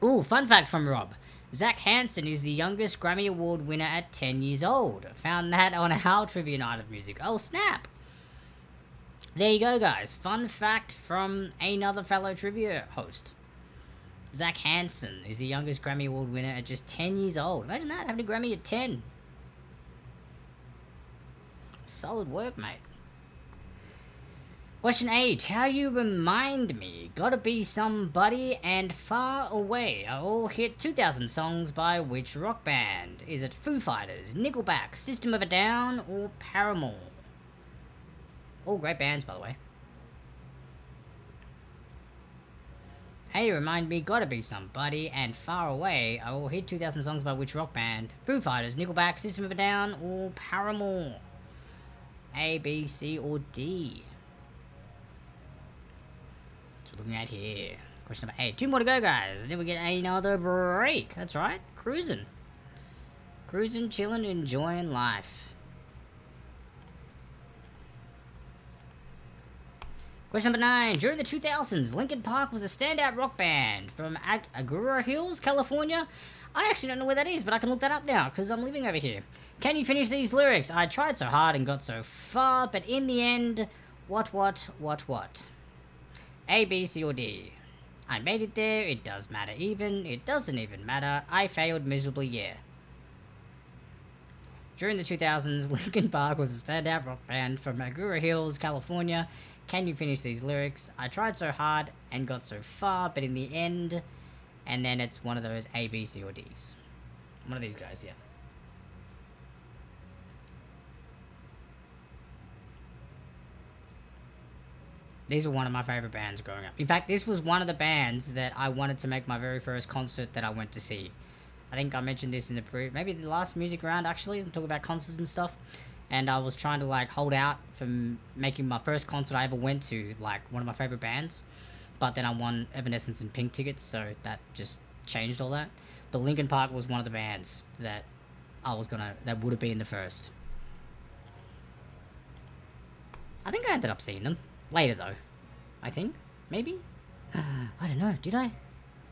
Ooh, fun fact from Rob. Zach Hanson is the youngest Grammy Award winner at 10 years old. Found that on our trivia night of music. Oh, snap. There you go, guys. Fun fact from another fellow trivia host. Zach Hanson is the youngest Grammy Award winner at just 10 years old. Imagine that, having a Grammy at 10. Solid work, mate. Question 8. How You Remind Me, Gotta Be Somebody, and Far Away are all hit 2000 songs by which rock band? Is it Foo Fighters, Nickelback, System of a Down, or Paramore? All great bands, by the way. Hey, remind me, gotta be somebody, and Far Away. I will hit 2000 songs by which rock band? Foo Fighters, Nickelback, System of a Down, or Paramore? A, B, C, or D? So looking at here. Question number 8. 2 more to go, guys. And then we get another break. That's right. Cruising. Cruising, chilling, enjoying life. Question number 9. During the 2000s, Linkin Park was a standout rock band from Agoura Hills, California. I actually don't know where that is, but I can look that up now because I'm living over here. Can you finish these lyrics? I tried so hard and got so far, but in the end, what? A, B, C, or D? I made it there, it does matter even, it doesn't even matter, I failed miserably, yeah. During the 2000s, Linkin Park was a standout rock band from Agoura Hills, California. Can you finish these lyrics? I tried so hard and got so far, but in the end... And then it's one of those A, B, C, or D's. One of these guys, yeah. These were one of my favorite bands growing up. In fact, this was one of the bands that I wanted to make my very first concert that I went to see. I think I mentioned this in the maybe the last music round, actually. I'm talking about concerts and stuff. And I was trying to, like, hold out from making my first concert I ever went to, like, one of my favorite bands. But then I won Evanescence and Pink tickets, so that just changed all that. But Linkin Park was one of the bands that that would have been the first. I think I ended up seeing them. Later, though. I think. Maybe? I don't know. Did I?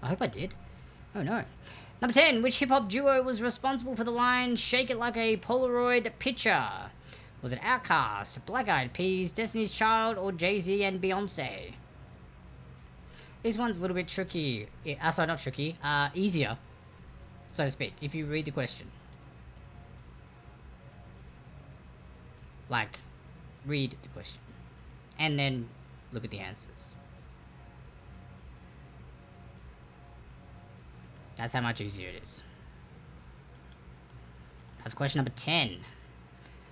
I hope I did. Oh, no. Number 10. Which hip-hop duo was responsible for the line, "Shake it like a Polaroid picture"? Was it Outkast, Black Eyed Peas, Destiny's Child, or Jay-Z and Beyonce? This one's a little bit tricky. Sorry, not tricky. Easier, so to speak, if you read the question. Like, read the question. And then look at the answers. That's how much easier it is. That's question number 10.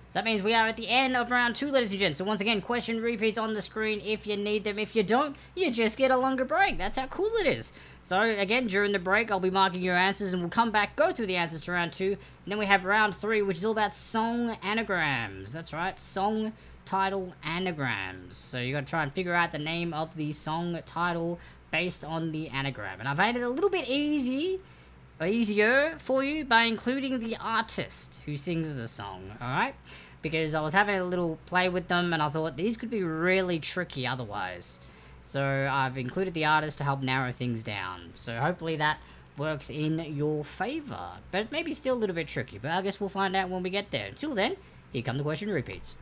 So that means we are at the end of round 2, ladies and gents. So once again, question repeats on the screen if you need them. If you don't, you just get a longer break. That's how cool it is. So again, during the break, I'll be marking your answers and we'll come back, go through the answers to round 2. And then we have round 3, which is all about song anagrams. That's right, song title anagrams. So you got to try and figure out the name of the song title based on the anagram. And I've made it a little bit easier for you by including the artist who sings the song, alright? Because I was having a little play with them and I thought these could be really tricky otherwise. So I've included the artist to help narrow things down. So hopefully that works in your favor. But maybe still a little bit tricky, but I guess we'll find out when we get there. Until then, here come the question repeats.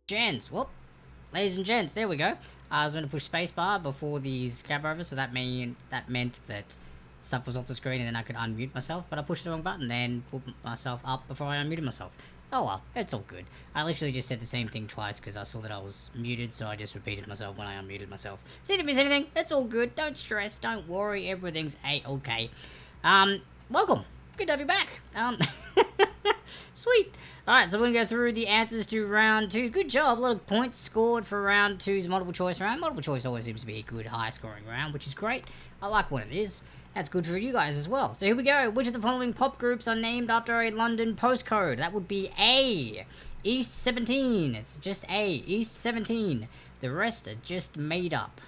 Gents, whoop. Ladies and gents, there we go. I was going to push spacebar before the scab over, so that meant that stuff was off the screen and then I could unmute myself, but I pushed the wrong button and put myself up before I unmuted myself. Oh well, it's all good. I literally just said the same thing twice because I saw that I was muted, so I just repeated myself when I unmuted myself. See, didn't miss anything. It's all good. Don't stress. Don't worry. Everything's a-okay. Welcome. Good to have you back. Sweet. Alright, so we're going to go through the answers to round 2. Good job. A lot of points scored for round 2's multiple choice round. Multiple choice always seems to be a good high scoring round, which is great. I like when it is. That's good for you guys as well. So here we go. Which of the following pop groups are named after a London postcode? That would be A. East 17. It's just A. East 17. The rest are just made up.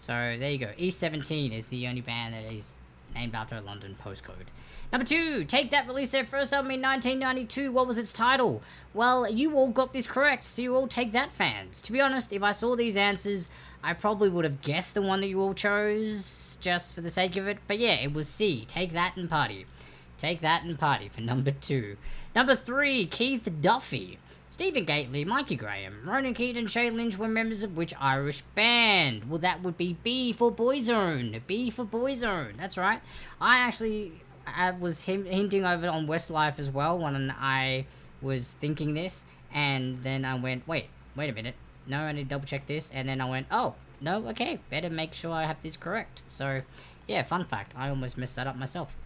So there you go. East 17 is the only band that is named after a London postcode. Number 2, Take That released their first album in 1992. What was its title? Well, you all got this correct, so you all Take That fans. To be honest, if I saw these answers, I probably would have guessed the one that you all chose, just for the sake of it. But yeah, it was C, Take That and Party. Take That and Party for number 2. Number 3, Keith Duffy. Stephen Gately, Mikey Graham, Ronan Keaton and Shay Lynch were members of which Irish band? Well, that would be B for Boyzone. B for Boyzone, that's right. I was hinting over on Westlife as well when I was thinking this, and then I went, wait a minute, no, I need to double check this, and then I went, oh, no, okay, better make sure I have this correct. So, yeah, fun fact, I almost messed that up myself.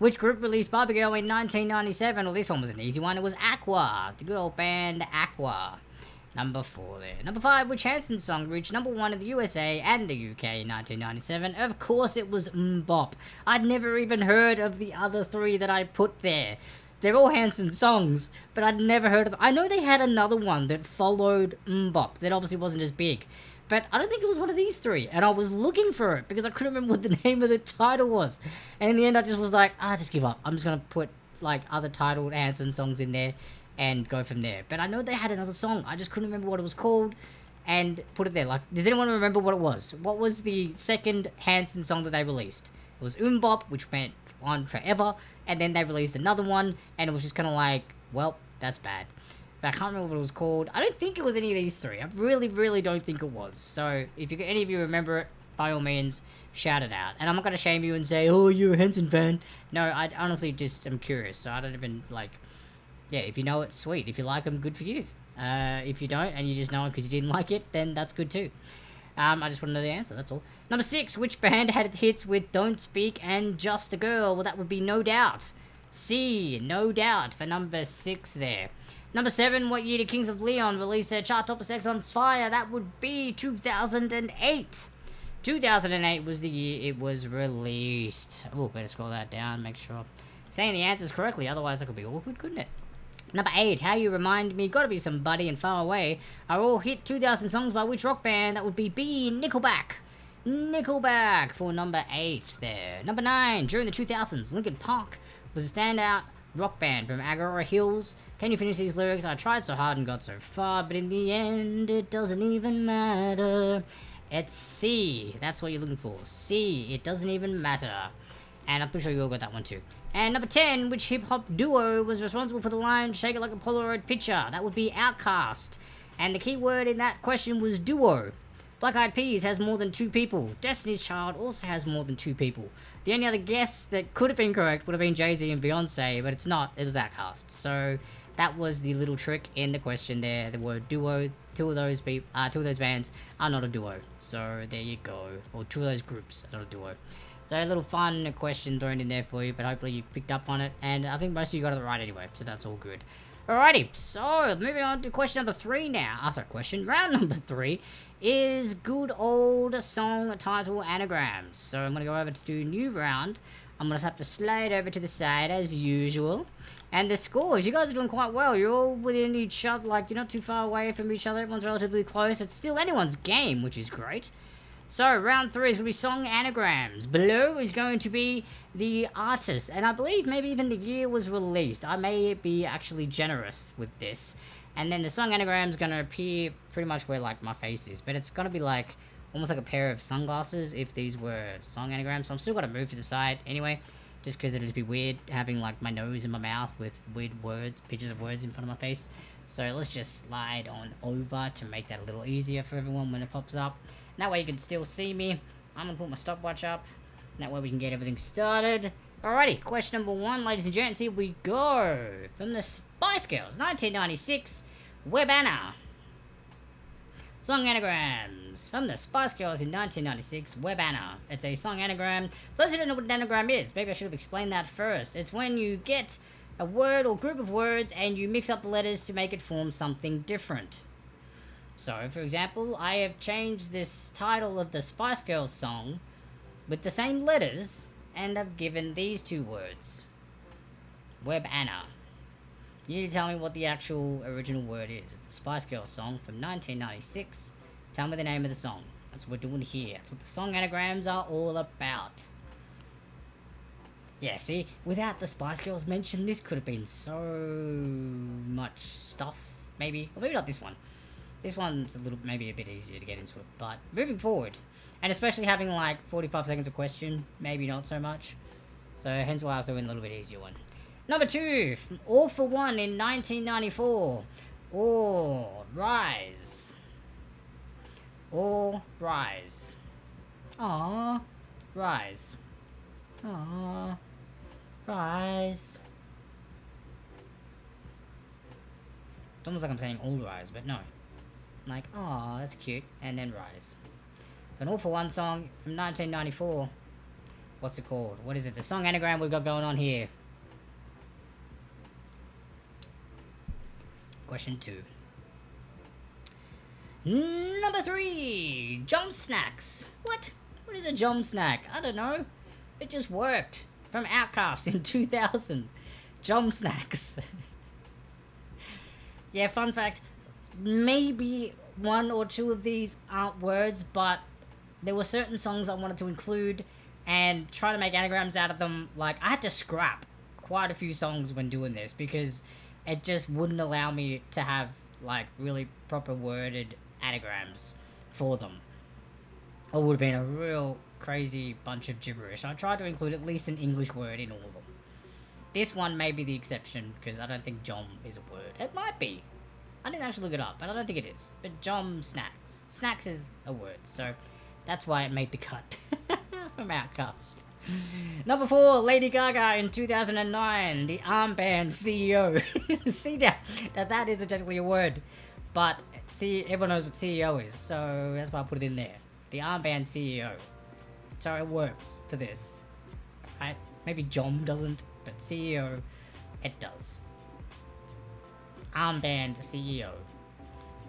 Which group released Barbie Girl in 1997? Well, this one was an easy one, it was Aqua, the good old band Aqua. Number 4 there. Number 5, which Hanson song reached number 1 in the USA and the UK in 1997? Of course it was Mbop. I'd never even heard of the other 3 that I put there. They're all Hanson songs, but I'd never heard of them. I know they had another one that followed Mbop that obviously wasn't as big, but I don't think it was one of these 3, and I was looking for it because I couldn't remember what the name of the title was. And in the end I just was like, just give up. I'm just going to put like other titled Hanson songs in there and go from there. But I know they had another song. I just couldn't remember what it was called and put it there. Like, does anyone remember what it was? What was the second Hanson song that they released? It was Mbop, which went on forever, and then they released another one, and it was just kind of like, well, that's bad. But I can't remember what it was called. I don't think it was any of these 3. I really, really don't think it was. So, if any of you remember it, by all means, shout it out. And I'm not going to shame you and say, oh, you're a Hanson fan. No, I honestly just am curious, so I don't even, like... Yeah, if you know it, sweet. If you like them, good for you. If you don't, and you just know it because you didn't like it, then that's good too. I just want to know the answer, that's all. Number 6, which band had hits with Don't Speak and Just a Girl? Well, that would be No Doubt. C, No Doubt for number 6 there. Number 7, what year did Kings of Leon release their chart topper Sex on Fire? That would be 2008. 2008 was the year it was released. Oh, better scroll that down, make sure I'm saying the answers correctly, otherwise that could be awkward, couldn't it? Number 8, How You Remind Me, Gotta Be Somebody and Far Away are all hit 2000 songs by which rock band? That would be B, Nickelback. Nickelback for number 8 there. Number 9, during the 2000s, Linkin Park was a standout rock band from Agora Hills. Can you finish these lyrics? I tried so hard and got so far, but in the end, it doesn't even matter. It's C. That's what you're looking for. C. It doesn't even matter. And I'm pretty sure you all got that one too. And number 10, which hip-hop duo was responsible for the line Shake It Like a Polaroid Picture? That would be Outkast. And the key word in that question was duo. Black Eyed Peas has more than 2 people. Destiny's Child also has more than 2 people. The only other guess that could have been correct would have been Jay-Z and Beyonce, but it's not. It was Outkast. So that was the little trick in the question there. The word duo. Two of those bands are not a duo. So there you go. Or 2 of those groups are not a duo. So a little fun question thrown in there for you, but hopefully you picked up on it. And I think most of you got it right anyway, so that's all good. Alrighty, so moving on to question number 3 now. Round number 3 is good old song title anagrams. So I'm going to go over to do new round. I'm going to have to slide over to the side as usual. And the scores, you guys are doing quite well. You're all within each other, like you're not too far away from each other. Everyone's relatively close. It's still anyone's game, which is great. So, round 3 is going to be song anagrams. Below is going to be the artist, and I believe maybe even the year was released. I may be actually generous with this. And then the song anagram is going to appear pretty much where, like, my face is. But it's going to be, like, almost like a pair of sunglasses if these were song anagrams. So I'm still going to move to the side anyway, just because it'd just be weird having like my nose in my mouth with weird words, pictures of words in front of my face. So let's just slide on over to make that a little easier for everyone when it pops up. And that way you can still see me. I'm gonna put my stopwatch up. And that way we can get everything started. Alrighty, question number 1, ladies and gents, here we go. From the Spice Girls, 1996, Web Anna. Song anagrams. From the Spice Girls in 1996, Web Anna. It's a song anagram. For those who don't know what an anagram is, maybe I should have explained that first. It's when you get a word or group of words and you mix up the letters to make it form something different. So, for example, I have changed this title of the Spice Girls song with the same letters, and I've given these 2 words. Web Anna. You need to tell me what the actual original word is. It's a Spice Girls song from 1996. Tell me the name of the song. That's what we're doing here. That's what the song anagrams are all about. Yeah, see? Without the Spice Girls mention, this could have been so much stuff, maybe. Or maybe not this one. This one's a little, maybe a bit easier to get into it. But moving forward, and especially having like 45 seconds of question, maybe not so much. So hence why I was doing a little bit easier one. Number 2, All for One in 1994. All Rise. All Rise. Aww. Rise. Aww. Rise. It's almost like I'm saying all rise, but no. Like, aww, that's cute. And then rise. So an All for One song from 1994. What's it called? What is it? The song anagram we've got going on here. Question 2. Number 3. Jump snacks. What? What is a jump snack? I don't know. It just worked. From Outcast in 2000. Jump snacks. Yeah, fun fact. Maybe 1 or 2 of these aren't words, but there were certain songs I wanted to include and try to make anagrams out of them. Like, I had to scrap quite a few songs when doing this because it just wouldn't allow me to have, like, really proper worded anagrams for them. It would have been a real crazy bunch of gibberish. I tried to include at least an English word in all of them. This one may be the exception, because I don't think jom is a word. It might be. I didn't actually look it up, but I don't think it is. But jom snacks. Snacks is a word, so that's why it made the cut from Outcast. Number 4, Lady Gaga in 2009, the armband CEO. See that isn't technically a word, but see, everyone knows what CEO is, so that's why I put it in there. The armband CEO. So it works for this. Right? Maybe Jom doesn't, but CEO, it does. Armband CEO.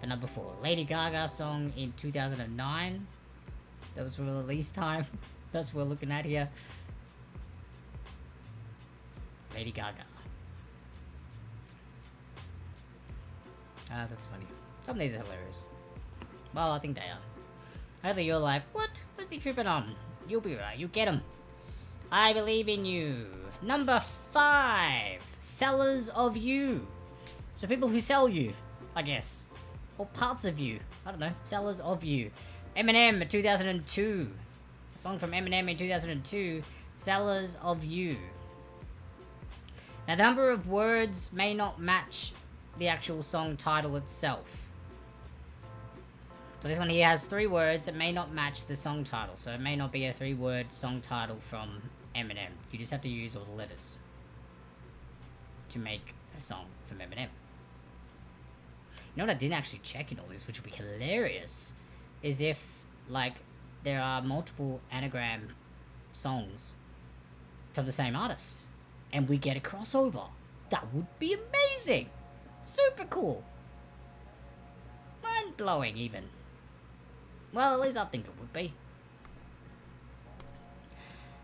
For number 4, Lady Gaga song in 2009. That was the release time. That's what we're looking at here. Lady Gaga. Ah, that's funny. Some of these are hilarious. Well, I think they are. Either you're like, what? What's he tripping on? You'll be right. You get him. I believe in you. Number 5. Sellers of you. So people who sell you, I guess. Or parts of you. I don't know. Sellers of you. Eminem 2002. A song from Eminem in 2002. Sellers of you. Now the number of words may not match the actual song title itself. So this one here has 3 words that may not match the song title. So it may not be a 3-word song title from Eminem. You just have to use all the letters to make a song from Eminem. You know what I didn't actually check in all this, which would be hilarious, is if, like, there are multiple anagram songs from the same artist, and we get a crossover. That would be amazing! Super cool! Mind-blowing, even. Well, at least I think it would be.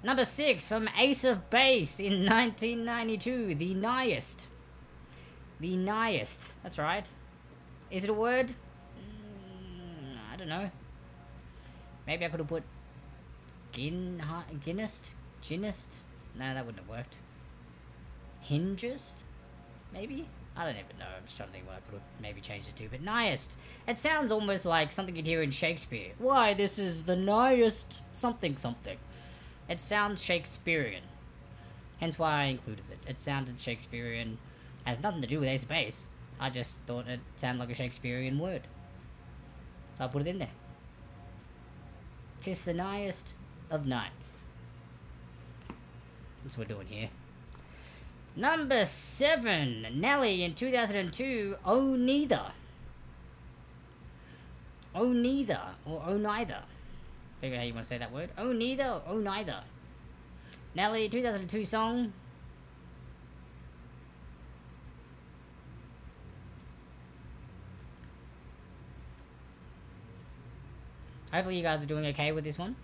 Number 6, from Ace of Base in 1992, the Niest. The Niest, that's right. Is it a word? I don't know. Maybe I could have put Ginnist? No, that wouldn't have worked. Hingest? Maybe? I don't even know. I'm just trying to think what I could have maybe changed it to. But Niest. It sounds almost like something you'd hear in Shakespeare. Why, this is the Niest something something. It sounds Shakespearean. Hence why I included it. It sounded Shakespearean. Has nothing to do with Ace of Base. I just thought it sounded like a Shakespearean word. So I put it in there. 'Tis the nighest of nights. That's what we're doing here. Number 7. Nelly in 2002. Oh Neither. Oh Neither. Or Oh Neither. Figure how you want to say that word. Oh Neither or Oh Neither. Nelly, 2002 song. Hopefully you guys are doing okay with this one.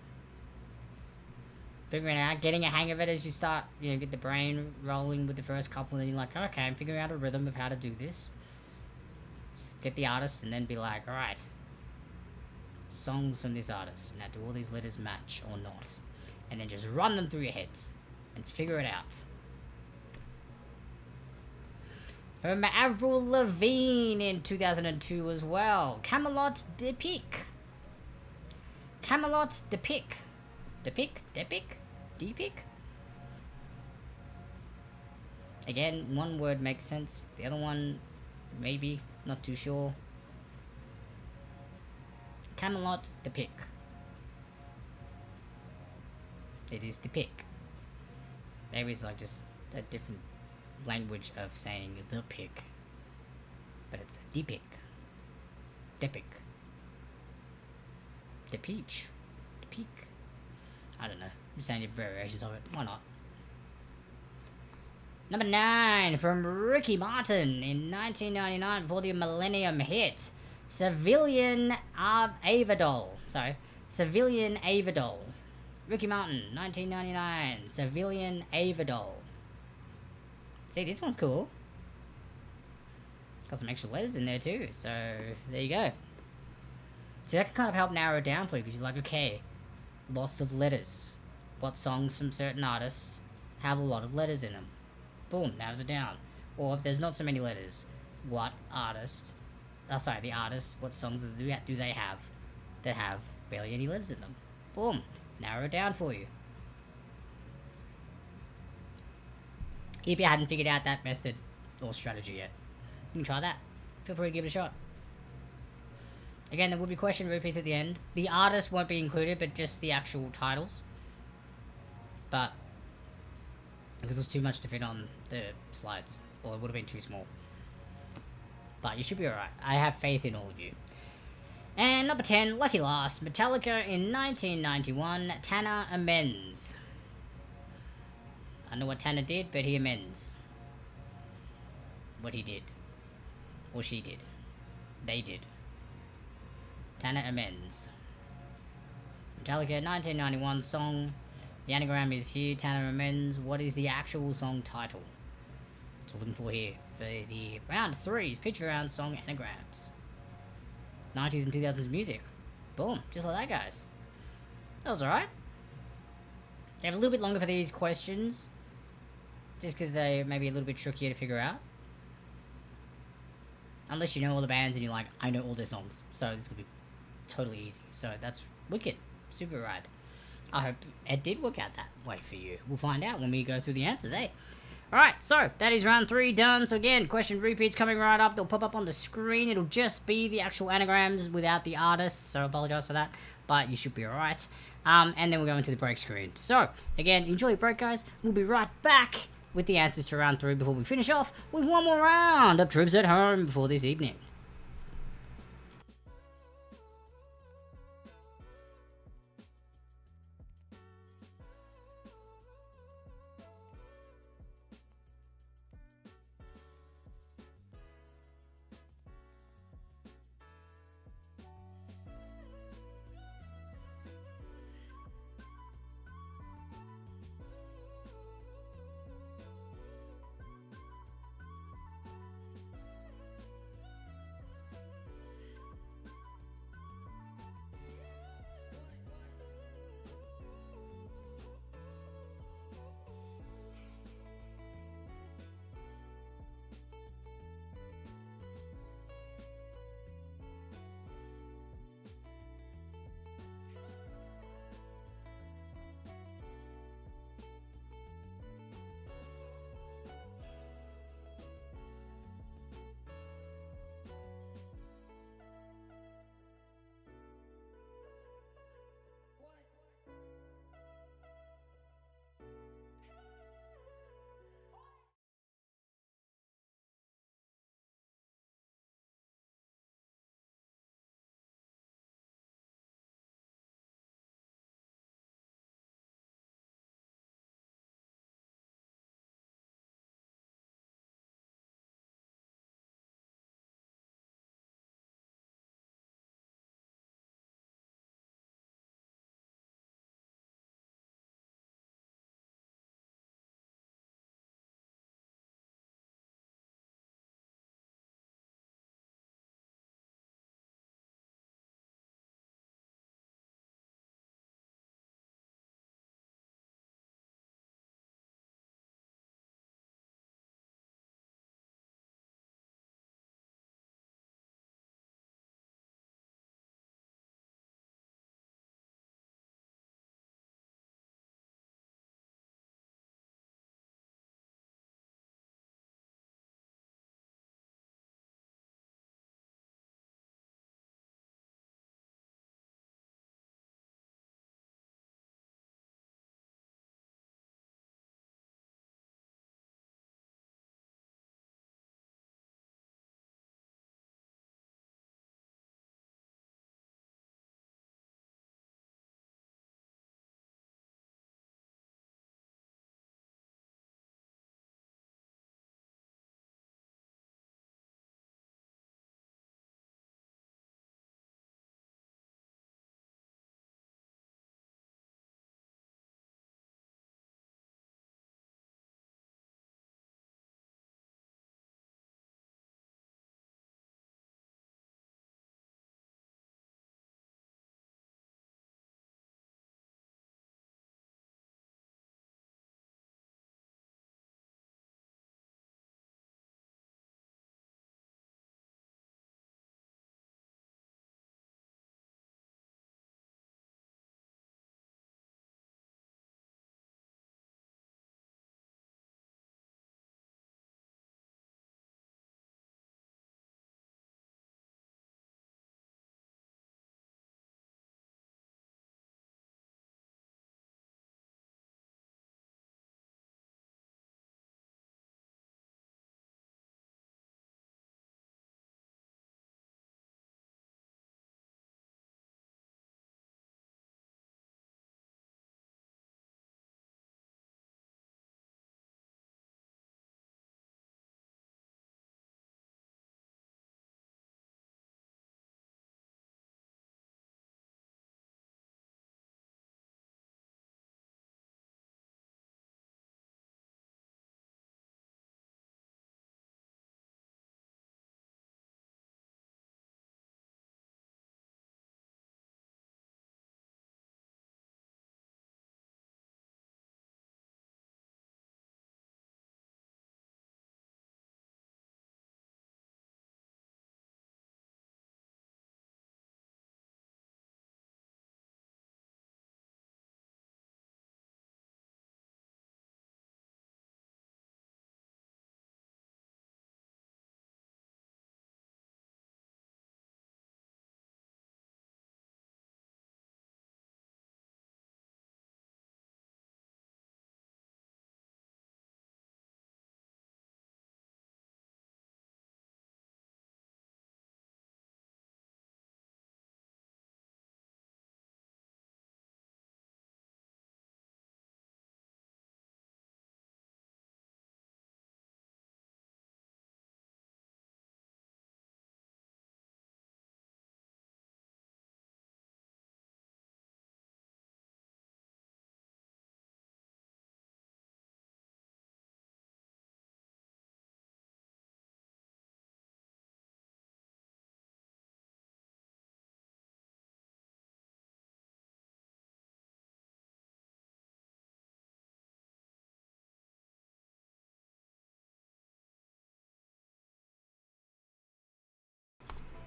Figuring it out, getting a hang of it as you start, get the brain rolling with the first couple, and then you're like, okay, I'm figuring out a rhythm of how to do this. Just get the artist and then be like, alright, songs from this artist. Now do all these letters match or not? And then just run them through your heads and figure it out. From Avril Lavigne in 2002 as well. Camelot Depic. Camelot Depic. Depic? Again, one word makes sense. The other one, maybe. Not too sure. Camelot Depic. It is Depic. Maybe it's like just a different language of saying the pic. But it's a Depic. Depic. Depeach. Depic. I don't know. I'm just saying variations of it. Why not? Number 9 from Ricky Martin in 1999 for the Millennium hit. Civilian Avidol. Sorry. Civilian Avidol. Ricky Martin, 1999. Civilian Avidol. See, this one's cool. Got some extra letters in there too, so there you go. So that can kind of help narrow it down for you, because you're like, okay, lots of letters. What songs from certain artists have a lot of letters in them? Boom, narrows it down. Or if there's not so many letters, what artist, the artist, what songs do they have that have barely any letters in them? Boom, narrow it down for you. If you hadn't figured out that method or strategy yet, you can try that. Feel free to give it a shot. Again, there will be question repeats at the end. The artist won't be included, but just the actual titles. But because it was too much to fit on the slides, or it would have been too small. But you should be alright. I have faith in all of you. And number 10, lucky last, Metallica in 1991, Tanner amends. I know what Tanner did, but he amends what he did. Or she did. They did. Tanner amends. Metallica 1991 song. The anagram is here. Tanner amends. What is the actual song title? That's what we're looking for here. For the round 3's picture round song anagrams. 90's and 2000's music. Boom. Just like that, guys. That was alright. You have a little bit longer for these questions. Just because they may be a little bit trickier to figure out. Unless you know all the bands and you're like, I know all their songs. So this could be totally easy. So that's wicked. Super rad. I hope it did work out that way for you. We'll find out when we go through the answers, eh? Alright, so that is round 3 done. So again, question repeats coming right up. They'll pop up on the screen. It'll just be the actual anagrams without the artists. So I apologize for that. But you should be alright. And then we'll go into the break screen. So, again, enjoy your break, guys. We'll be right back with the answers to round 3 before we finish off with one more round of Troops at Home before this evening.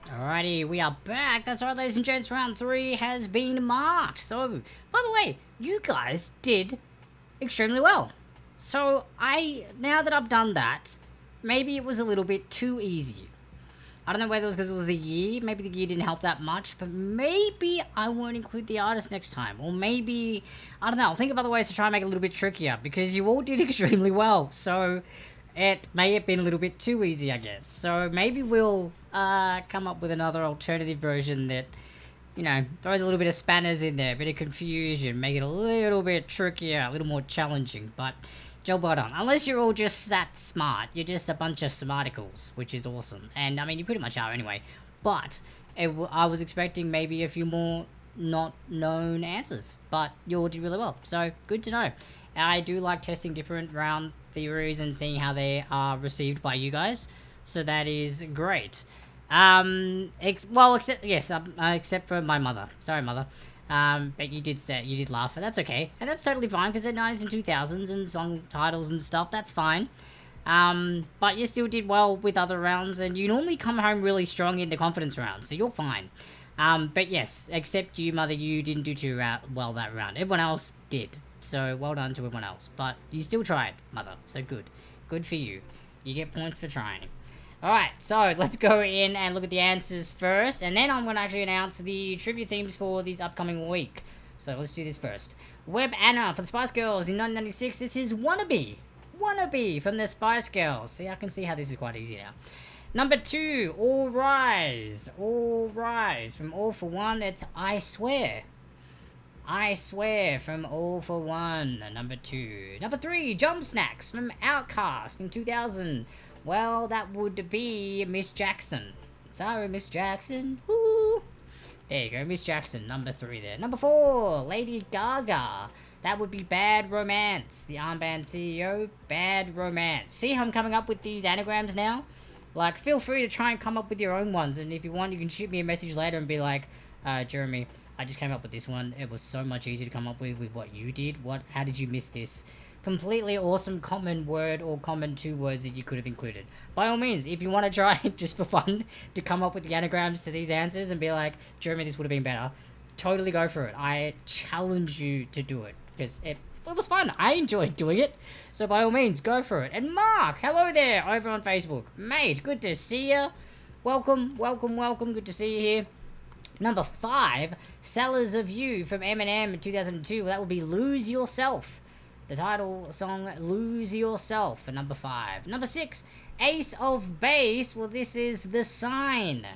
Alrighty, we are back. That's right, ladies and gents. Round 3 has been marked. So, by the way, you guys did extremely well. So, now that I've done that, maybe it was a little bit too easy. I don't know whether it was because it was the year. Maybe the year didn't help that much. But maybe I won't include the artist next time. Or maybe, I don't know. I'll think of other ways to try and make it a little bit trickier. Because you all did extremely well. So, it may have been a little bit too easy, I guess. So, maybe we'll come up with another alternative version that, you know, throws a little bit of spanners in there. A bit of confusion. Make it a little bit trickier. A little more challenging. But job well done. Unless you're all just that smart. You're just a bunch of smarticles, which is awesome. And, I mean, you pretty much are anyway. But I was expecting maybe a few more not known answers. But you all did really well. So, good to know. I do like testing different round theories and seeing how they are received by you guys. So, that is great. Except for my mother. Sorry, Mother. But you did laugh, but that's okay. And that's totally fine, because they're 90s and 2000s and song titles and stuff, that's fine. But you still did well with other rounds, and you normally come home really strong in the confidence round, so you're fine. But yes, except you, Mother, you didn't do too well that round. Everyone else did, so well done to everyone else. But you still tried, Mother, so good. Good for you. You get points for trying. Alright, so let's go in and look at the answers first, and then I'm going to actually announce the trivia themes for this upcoming week. So let's do this first. Web Anna for the Spice Girls in 1996. This is Wannabe. Wannabe from the Spice Girls. See, I can see how this is quite easy now. Number 2, All Rise. All Rise from All For One. It's I Swear. I Swear from All For One. Number 2. Number 3, Jump Snacks from Outkast in 2000. Well, that would be Miss Jackson. Sorry, Miss Jackson. Woo! There you go, Miss Jackson, number 3 there. Number 4, Lady Gaga. That would be Bad Romance. The Armband CEO, Bad Romance. See how I'm coming up with these anagrams now? Like, feel free to try and come up with your own ones. And if you want, you can shoot me a message later and be like, Jeremy, I just came up with this one. It was so much easier to come up with what you did. How did you miss this? Completely awesome common word or common 2 words that you could have included. By all means, if you want to try just for fun to come up with the anagrams to these answers and be like, Jeremy, this would have been better, totally go for it. I challenge you to do it because it was fun. I enjoyed doing it. So by all means, go for it. And Mark, hello there over on Facebook. Mate, good to see you. Welcome, welcome, welcome. Good to see you here. Number 5, Sellers of You from Eminem in 2002. That would be Lose Yourself. The title song, Lose Yourself, for number 5. Number 6, Ace of Base. Well, this is The Sign.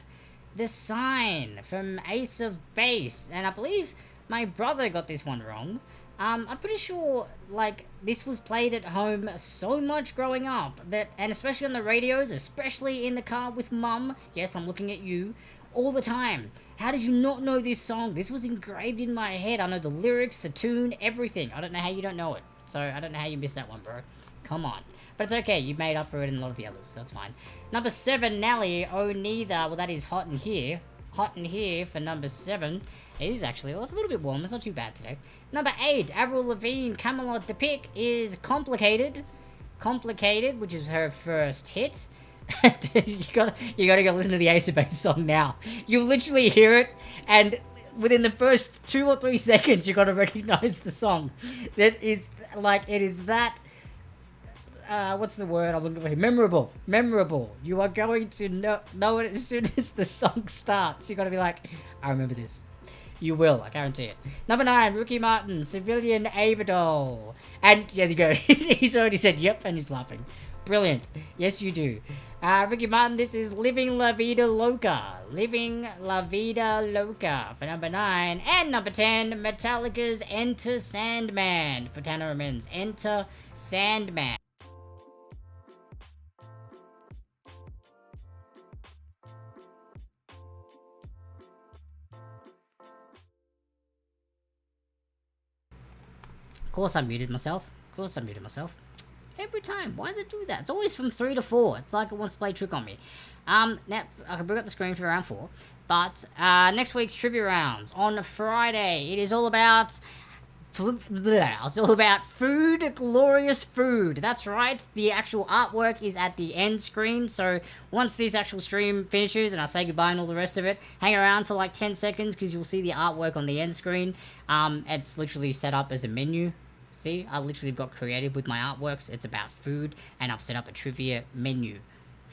The Sign from Ace of Base. And I believe my brother got this one wrong. I'm pretty sure, like, this was played at home so much growing up, and especially on the radios, especially in the car with Mum. Yes, I'm looking at you. All the time. How did you not know this song? This was engraved in my head. I know the lyrics, the tune, everything. I don't know how you don't know it. So, I don't know how you missed that one, bro. Come on. But it's okay. You made up for it in a lot of the others. So, that's fine. Number 7, Nelly. Oh, neither. Well, that is Hot in Here. Hot in Here for number 7. It is actually. Well, it's a little bit warm. It's not too bad today. Number 8, Avril Lavigne. Camelot to pick is Complicated. Complicated, which is her first hit. you gotta go listen to the Ace of Base song now. You literally hear it, and within the first 2 or 3 seconds, you gotta recognize the song. That is, like, it is that, what's the word I'm looking for here? Memorable. Memorable. You are going to know it as soon as the song starts. You gotta be like, I remember this. You will, I guarantee it. Number 9, Ricky Martin, Civilian Avidol. And, there you go. He's already said yep, and he's laughing. Brilliant. Yes, you do. Ricky Martin, this is Living La Vida Loca. Living La Vida Loca for number 9. And number 10, Metallica's Enter Sandman for Tanner Amends. Enter Sandman. Of course I muted myself. Every time. Why does it do that? It's always from 3 to 4. It's like it wants to play a trick on me. Now, I can bring up the screen for round 4. But, next week's trivia rounds on Friday. It is all about It's all about food, glorious food. That's right. The actual artwork is at the end screen. So once this actual stream finishes and I say goodbye and all the rest of it, hang around for like 10 seconds because you'll see the artwork on the end screen. It's literally set up as a menu. See, I literally got creative with my artworks. It's about food, and I've set up a trivia menu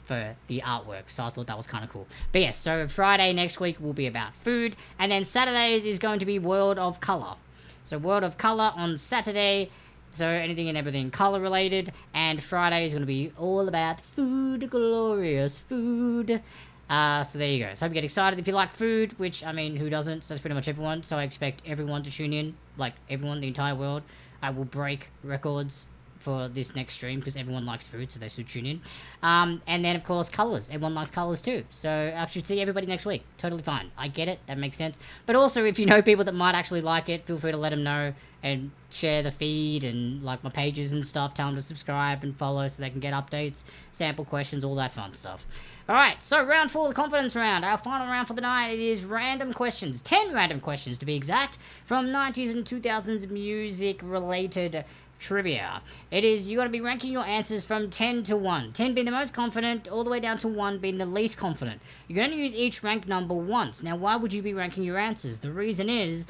for the artwork, so I thought that was kind of cool. But yes, so Friday next week will be about food, and then Saturdays is going to be World of Color. So World of Color on Saturday, so anything and everything color related, and Friday is going to be all about food, glorious food. So there you go. So I hope you get excited if you like food, which, I mean, who doesn't? So that's pretty much everyone, so I expect everyone to tune in, like everyone, the entire world. I will break records for this next stream because everyone likes food, so they should tune in. And then, of course, colours. Everyone likes colours too. So I should see everybody next week. Totally fine. I get it. That makes sense. But also, if you know people that might actually like it, feel free to let them know and share the feed and like my pages and stuff. Tell them to subscribe and follow so they can get updates, sample questions, all that fun stuff. Alright, so round 4, the confidence round. Our final round for the night, it is random questions. 10 random questions to be exact, from 90s and 2000s music-related trivia. It is, you're going to be ranking your answers from 10 to 1. 10 being the most confident, all the way down to 1 being the least confident. You're going to use each rank number once. Now, why would you be ranking your answers? The reason is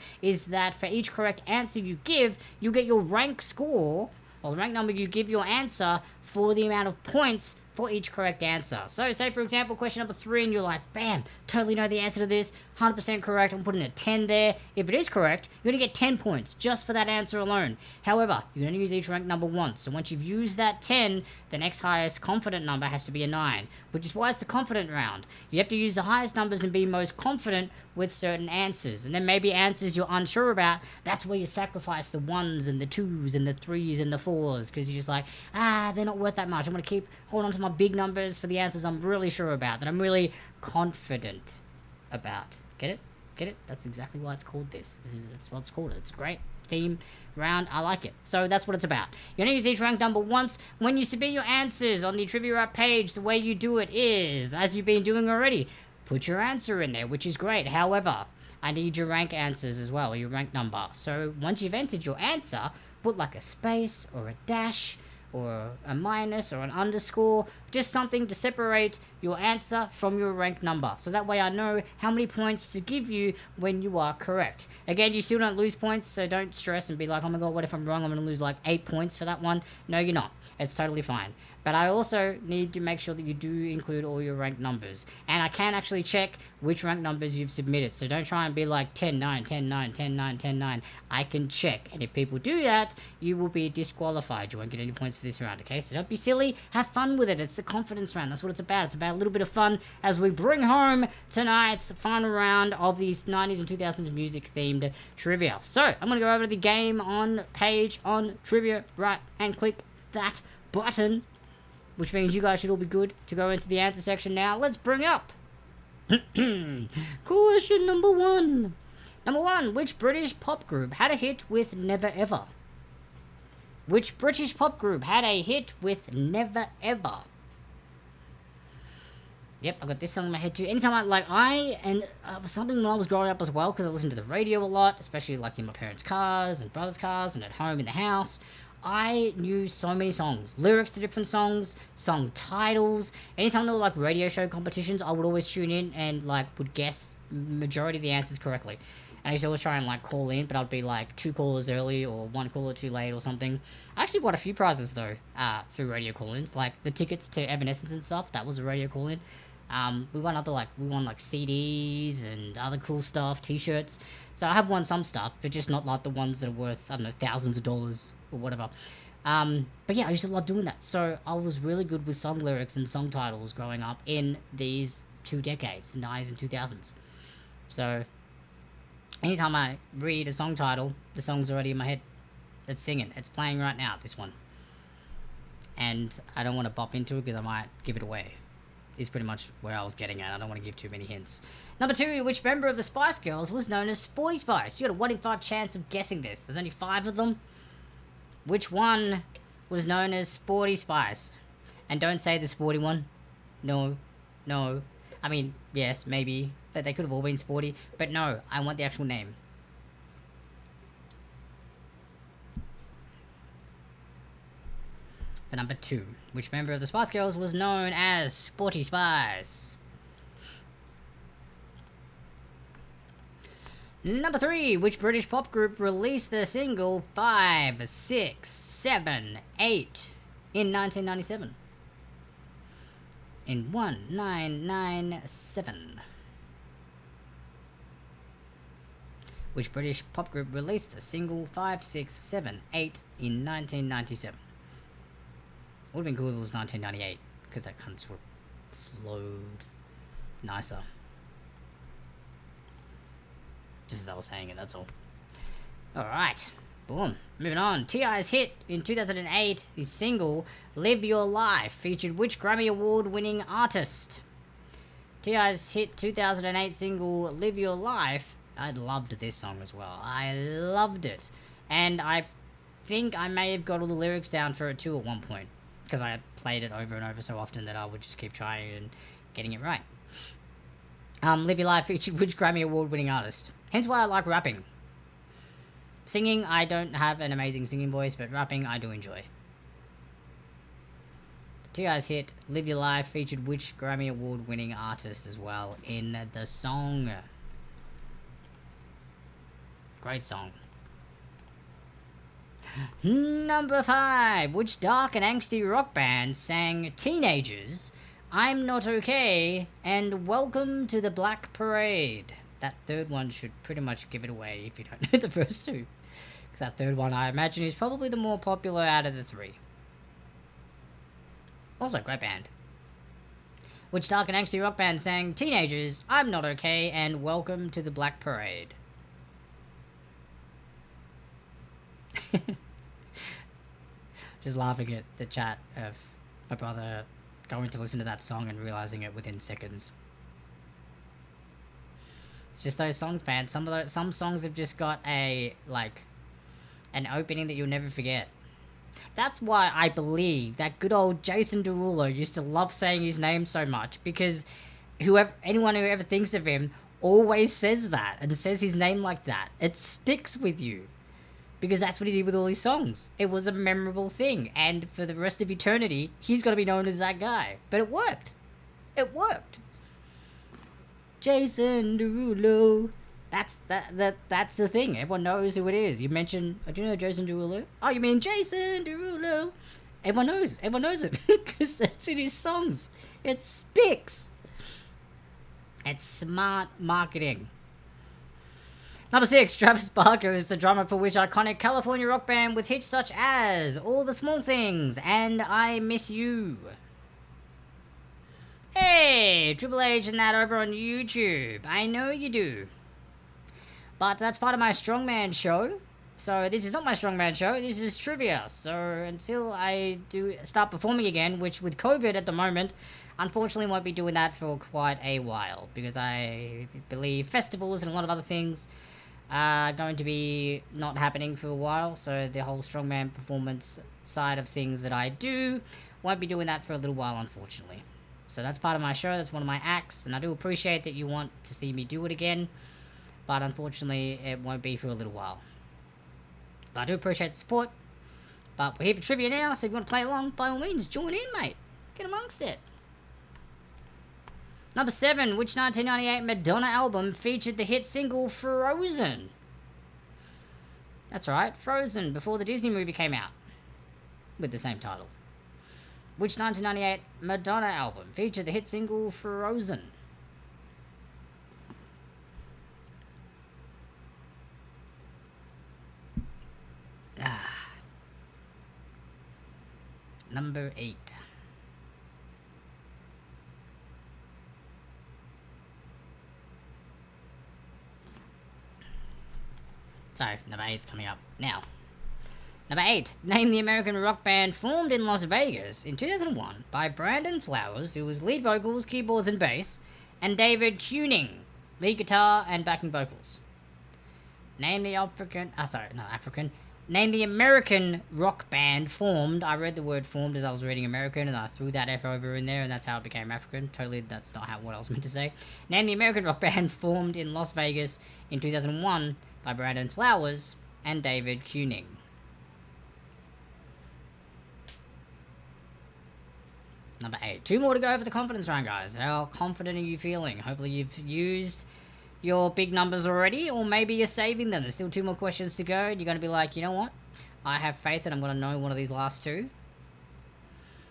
that for each correct answer you give, you get your rank score, or the rank number you give your answer, for the amount of points for each correct answer. So, say for example, question number 3, and you're like, bam, totally know the answer to this, 100% correct, I'm putting a 10 there. If it is correct, you're going to get 10 points just for that answer alone. However, you're going to use each rank number once. So once you've used that 10, the next highest confident number has to be a 9, which is why it's the confident round. You have to use the highest numbers and be most confident with certain answers. And then maybe answers you're unsure about, that's where you sacrifice the 1s and the 2s and the 3s and the 4s, because you're just like, they're not worth that much. I'm going to keep holding on to my big numbers for the answers I'm really sure about, that I'm really confident about. Get it? Get it? That's exactly why it's called this. That's what it's called. It's a great theme round. I like it. So that's what it's about. You're going to use each rank number once. When you submit your answers on the Trivia Wrap page, the way you do it is, as you've been doing already, put your answer in there, which is great. However, I need your rank answers as well, your rank number. So once you've entered your answer, put like a space or a dash or a minus or an underscore, just something to separate your answer from your rank number, so that way I know how many points to give you when you are correct. Again, you still don't lose points, so don't stress and be like, oh my god, what if I'm wrong, I'm going to lose like 8 points for that one. No, you're not. It's totally fine. But I also need to make sure that you do include all your rank numbers. And I can actually check which rank numbers you've submitted. So don't try and be like 10, 9, 10, 9, 10, 9, 10, 9. I can check. And if people do that, you will be disqualified. You won't get any points for this round, okay? So don't be silly. Have fun with it. It's the confidence round. That's what it's about. It's about a little bit of fun as we bring home tonight's final round of these 90s and 2000s music-themed trivia. So I'm going to go over to the game on page on trivia, right, and click that button, which means you guys should all be good to go into the answer section now. Let's bring up question number 1. Number 1, which British pop group had a hit with Never Ever? Which British pop group had a hit with Never Ever? Yep, I got this song in my head too. Anytime something when I was growing up as well, because I listened to the radio a lot, especially like in my parents' cars and brothers' cars and at home in the house. I knew so many songs, lyrics to different songs, song titles. Anytime there were like radio show competitions, I would always tune in and like would guess majority of the answers correctly. And I used to always try and like call in, but I'd be like 2 callers early or 1 caller too late or something. I actually won a few prizes though, through radio call-ins, like the tickets to Evanescence and stuff. That was a radio call-in. We won CDs and other cool stuff, t-shirts. So I have won some stuff, but just not like the ones that are worth, I don't know, thousands of dollars or whatever. But yeah, I used to love doing that. So I was really good with song lyrics and song titles growing up in these 2 decades, the 90s and 2000s. So anytime I read a song title, the song's already in my head. It's singing. It's playing right now, this one. And I don't want to bop into it because I might give it away. Is pretty much where I was getting at. I don't want to give too many hints. Number 2, which member of the Spice Girls was known as Sporty Spice? You got a 1 in 5 chance of guessing this. There's only 5 of them. Which one was known as Sporty Spice? And don't say the sporty one. No. I mean, yes, maybe. But they could have all been sporty. But no, I want the actual name. For number 2, which member of the Spice Girls was known as Sporty Spice? Number 3, which British pop group released the single 5, 6, 7, 8 in 1997? In 1997. Which British pop group released the single 5, 6, 7, 8 in 1997? Would have been cool if it was 1998, because that kind of sort of flowed nicer. Just as I was saying it, that's all. Alright, boom. Moving on. T.I.'s hit in 2008, his single, Live Your Life, featured which Grammy Award winning artist? T.I.'s hit 2008 single, Live Your Life, I loved this song as well. I loved it. And I think I may have got all the lyrics down for it too at one point, because I had played it over and over so often that I would just keep trying and getting it right. Live Your Life featured which Grammy Award winning artist? Hence why I like rapping. Singing, I don't have an amazing singing voice, but rapping, I do enjoy. T.I.'s hit, Live Your Life, featured which Grammy Award winning artist as well in the song? Great song. Number 5, which dark and angsty rock band sang Teenagers, I'm Not Okay, and Welcome to the Black Parade? That third one should pretty much give it away if you don't know the first two. Because that third one, I imagine, is probably the more popular out of the 3. Also, great band. Which dark and angsty rock band sang Teenagers, I'm Not Okay, and Welcome to the Black Parade? Just laughing at the chat of my brother going to listen to that song and realizing it within seconds. It's just those songs, man. Some songs have just got an opening that you'll never forget. That's why I believe that good old Jason Derulo used to love saying his name so much, because anyone who ever thinks of him always says that and says his name like that. It sticks with you. Because that's what he did with all his songs. It was a memorable thing. And for the rest of eternity, he's got to be known as that guy. But it worked. It worked. Jason Derulo. That's the thing. Everyone knows who it is. You mention, do you know Jason Derulo? Oh, you mean Jason Derulo? Everyone knows. Everyone knows it. Because it's in his songs. It sticks. It's smart marketing. Number 6, Travis Barker is the drummer for which iconic California rock band with hits such as All the Small Things and I Miss You. Hey, Triple H and that over on YouTube. I know you do. But that's part of my Strongman show. So this is not my Strongman show, this is trivia. So until I do start performing again, which with COVID at the moment, unfortunately won't be doing that for quite a while. Because I believe festivals and a lot of other things are going to be not happening for a while, so the whole strongman performance side of things that I do won't be doing that for a little while, unfortunately. So that's part of my show, that's one of my acts, and I do appreciate that you want to see me do it again, but unfortunately it won't be for a little while. But I do appreciate the support, but we're here for trivia now, so if you want to play along, by all means, join in, mate. Get amongst it. Number 7, which 1998 Madonna album featured the hit single Frozen? That's right, Frozen, before the Disney movie came out, with the same title. Which 1998 Madonna album featured the hit single Frozen? Number 8. Sorry, number 8's coming up now. Number 8. Name the American rock band formed in Las Vegas in 2001 by Brandon Flowers, who was lead vocals, keyboards and bass, and David Kuning, lead guitar and backing vocals. Name the Name the American rock band formed. I read the word formed as I was reading American, and I threw that F over in there, and that's how it became African. Totally, that's not what I was meant to say. Name the American rock band formed in Las Vegas in 2001 by Brandon Flowers and David Kuning. Number 8. 2 more to go for the confidence round, guys. How confident are you feeling? Hopefully you've used your big numbers already, or maybe you're saving them. There's still 2 more questions to go, and you're going to be like, you know what? I have faith that I'm going to know one of these last 2.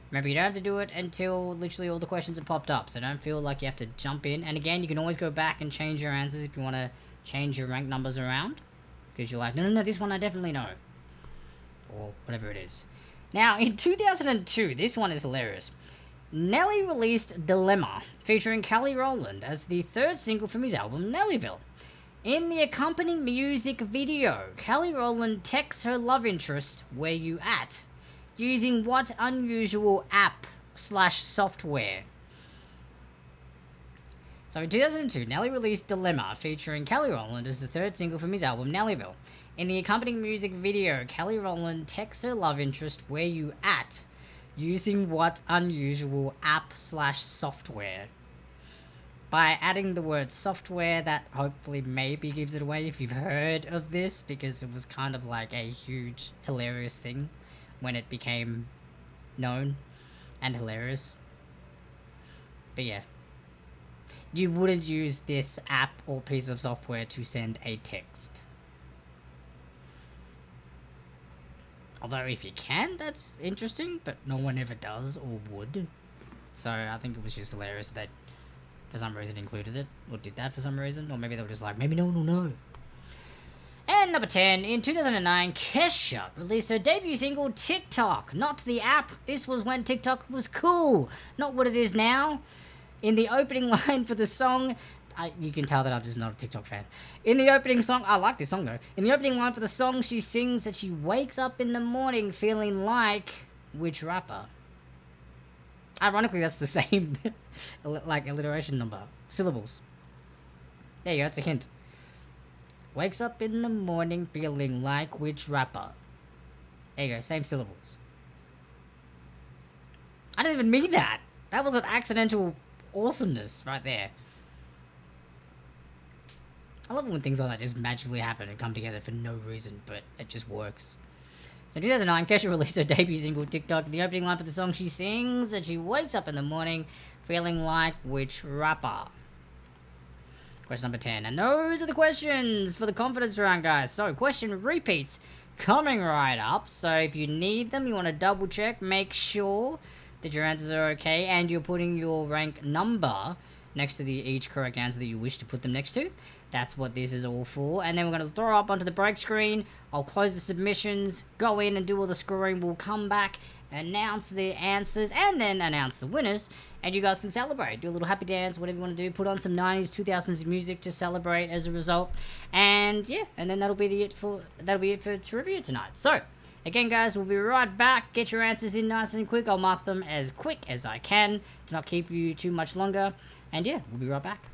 Remember, you don't have to do it until literally all the questions have popped up, so don't feel like you have to jump in. And again, you can always go back and change your answers if you want to change your rank numbers around. Because you're like, no, this one I definitely know. Or whatever it is. Now, in 2002, this one is hilarious. Nelly released Dilemma, featuring Kelly Rowland as the 3rd single from his album Nellyville. In the accompanying music video, Kelly Rowland texts her love interest, "Where you at?" using what unusual app/software? So in 2002, Nelly released Dilemma, featuring Kelly Rowland as the 3rd single from his album Nellyville. In the accompanying music video, Kelly Rowland texts her love interest, "Where you at?" using what unusual app/software? By adding the word software, that hopefully maybe gives it away if you've heard of this, because it was kind of like a huge, hilarious thing when it became known and hilarious. But yeah. You wouldn't use this app or piece of software to send a text. Although if you can, that's interesting, but no one ever does or would. So I think it was just hilarious that for some reason included it, or did that for some reason, or maybe they were just like, maybe no one will know. And number 10, in 2009, Kesha released her debut single, TikTok. Not the app, this was when TikTok was cool, not what it is now. In the opening line for the song, you can tell that I'm just not a TikTok fan. In the opening song, I like this song though. In the opening line for the song, she sings that she wakes up in the morning feeling like which rapper? Ironically, that's the same, like, alliteration number. Syllables. There you go, that's a hint. Wakes up in the morning feeling like which rapper? There you go, same syllables. I didn't even mean that. That was an accidental awesomeness right there. I love it when things like that just magically happen and come together for no reason, but it just works. So in 2009, Kesha released her debut single, TikTok. In the opening line for the song, she sings that she wakes up in the morning feeling like which rapper? Question number 10. And those are the questions for the confidence round, guys. So, question repeats coming right up. So, if you need them, you want to double check, make sure that your answers are okay, and you're putting your rank number next to each correct answer that you wish to put them next to. That's what this is all for. And then we're going to throw up onto the break screen. I'll close the submissions, go in and do all the scoring. We'll come back, announce the answers, and then announce the winners. And you guys can celebrate. Do a little happy dance, whatever you want to do. Put on some 90s, 2000s music to celebrate as a result. And yeah, and then that'll be it for trivia tonight. So, again, guys, we'll be right back. Get your answers in nice and quick. I'll mark them as quick as I can to not keep you too much longer. And yeah, we'll be right back.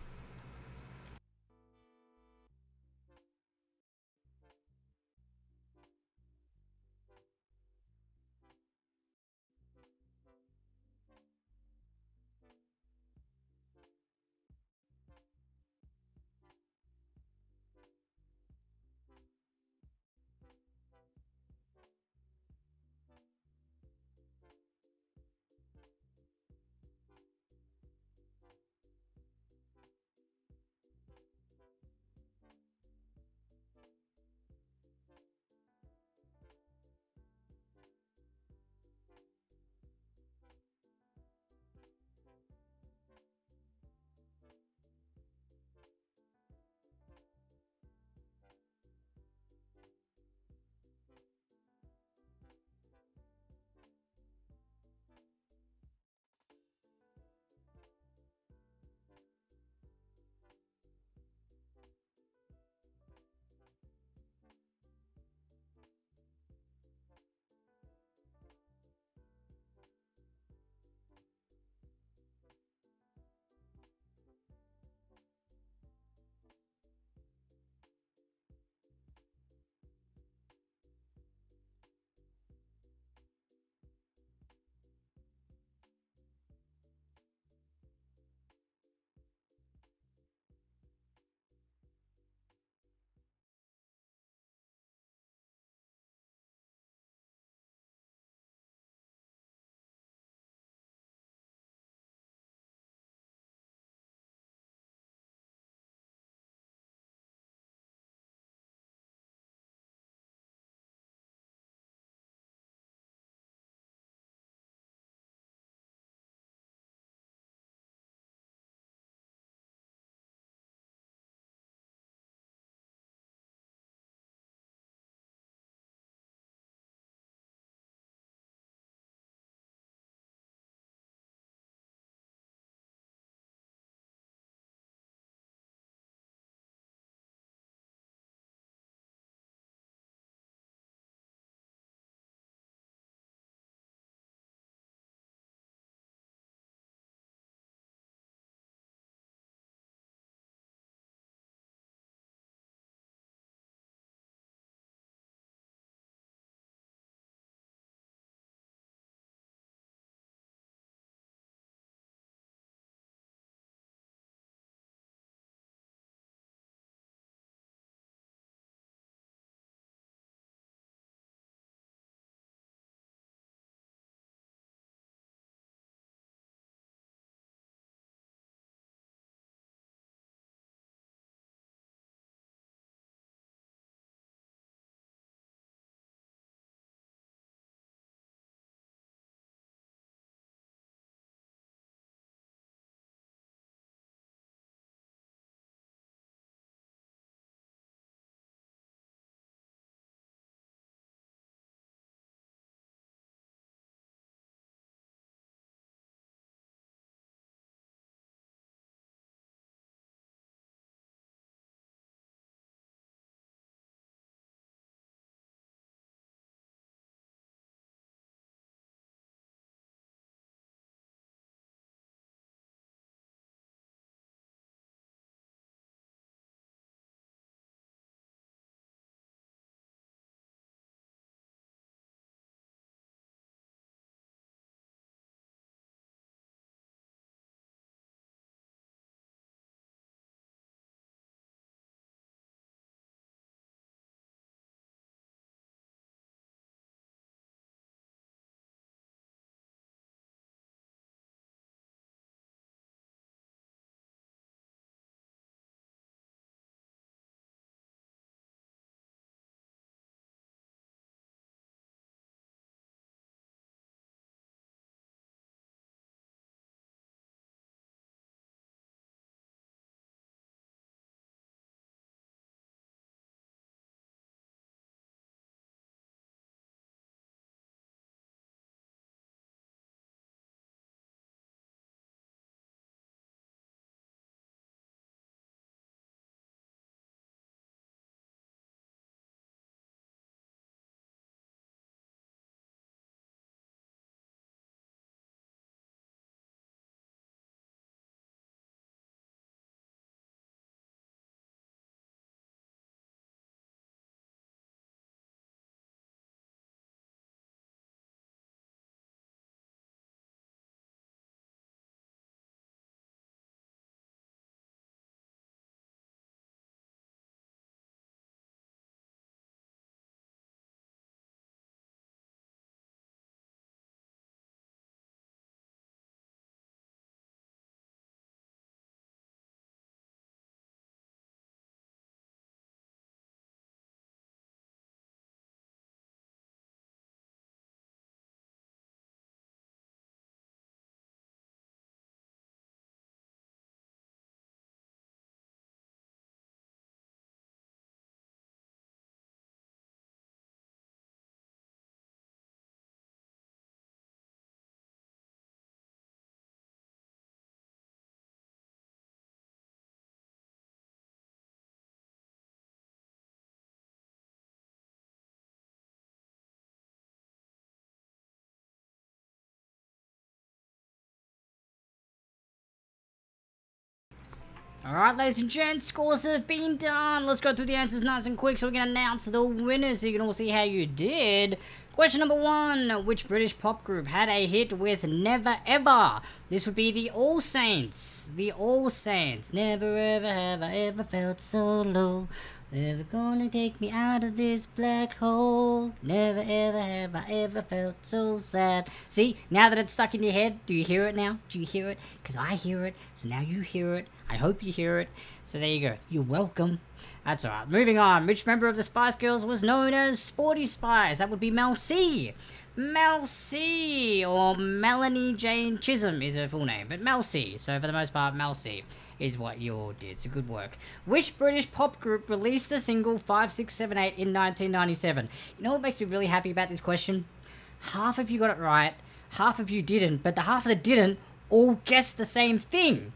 Alright, ladies and gents, scores have been done. Let's go through the answers nice and quick so we can announce the winners so you can all see how you did. Question number 1. Which British pop group had a hit with Never Ever? This would be the All Saints. The All Saints. Never ever have I ever felt so low. Never gonna take me out of this black hole. Never ever have I ever felt so sad. See, now that it's stuck in your head, do you hear it now? Do you hear it? Because I hear it, so now you hear it. I hope you hear it. So there you go. You're welcome. That's alright. Moving on. Which member of the Spice Girls was known as Sporty Spice? That would be Mel C. Mel C. Or Melanie Jane Chisholm is her full name. But Mel C. So for the most part, Mel C is what you all did. So good work. Which British pop group released the single 5678 in 1997? You know what makes me really happy about this question? Half of you got it right. Half of you didn't. But the half that didn't all guessed the same thing.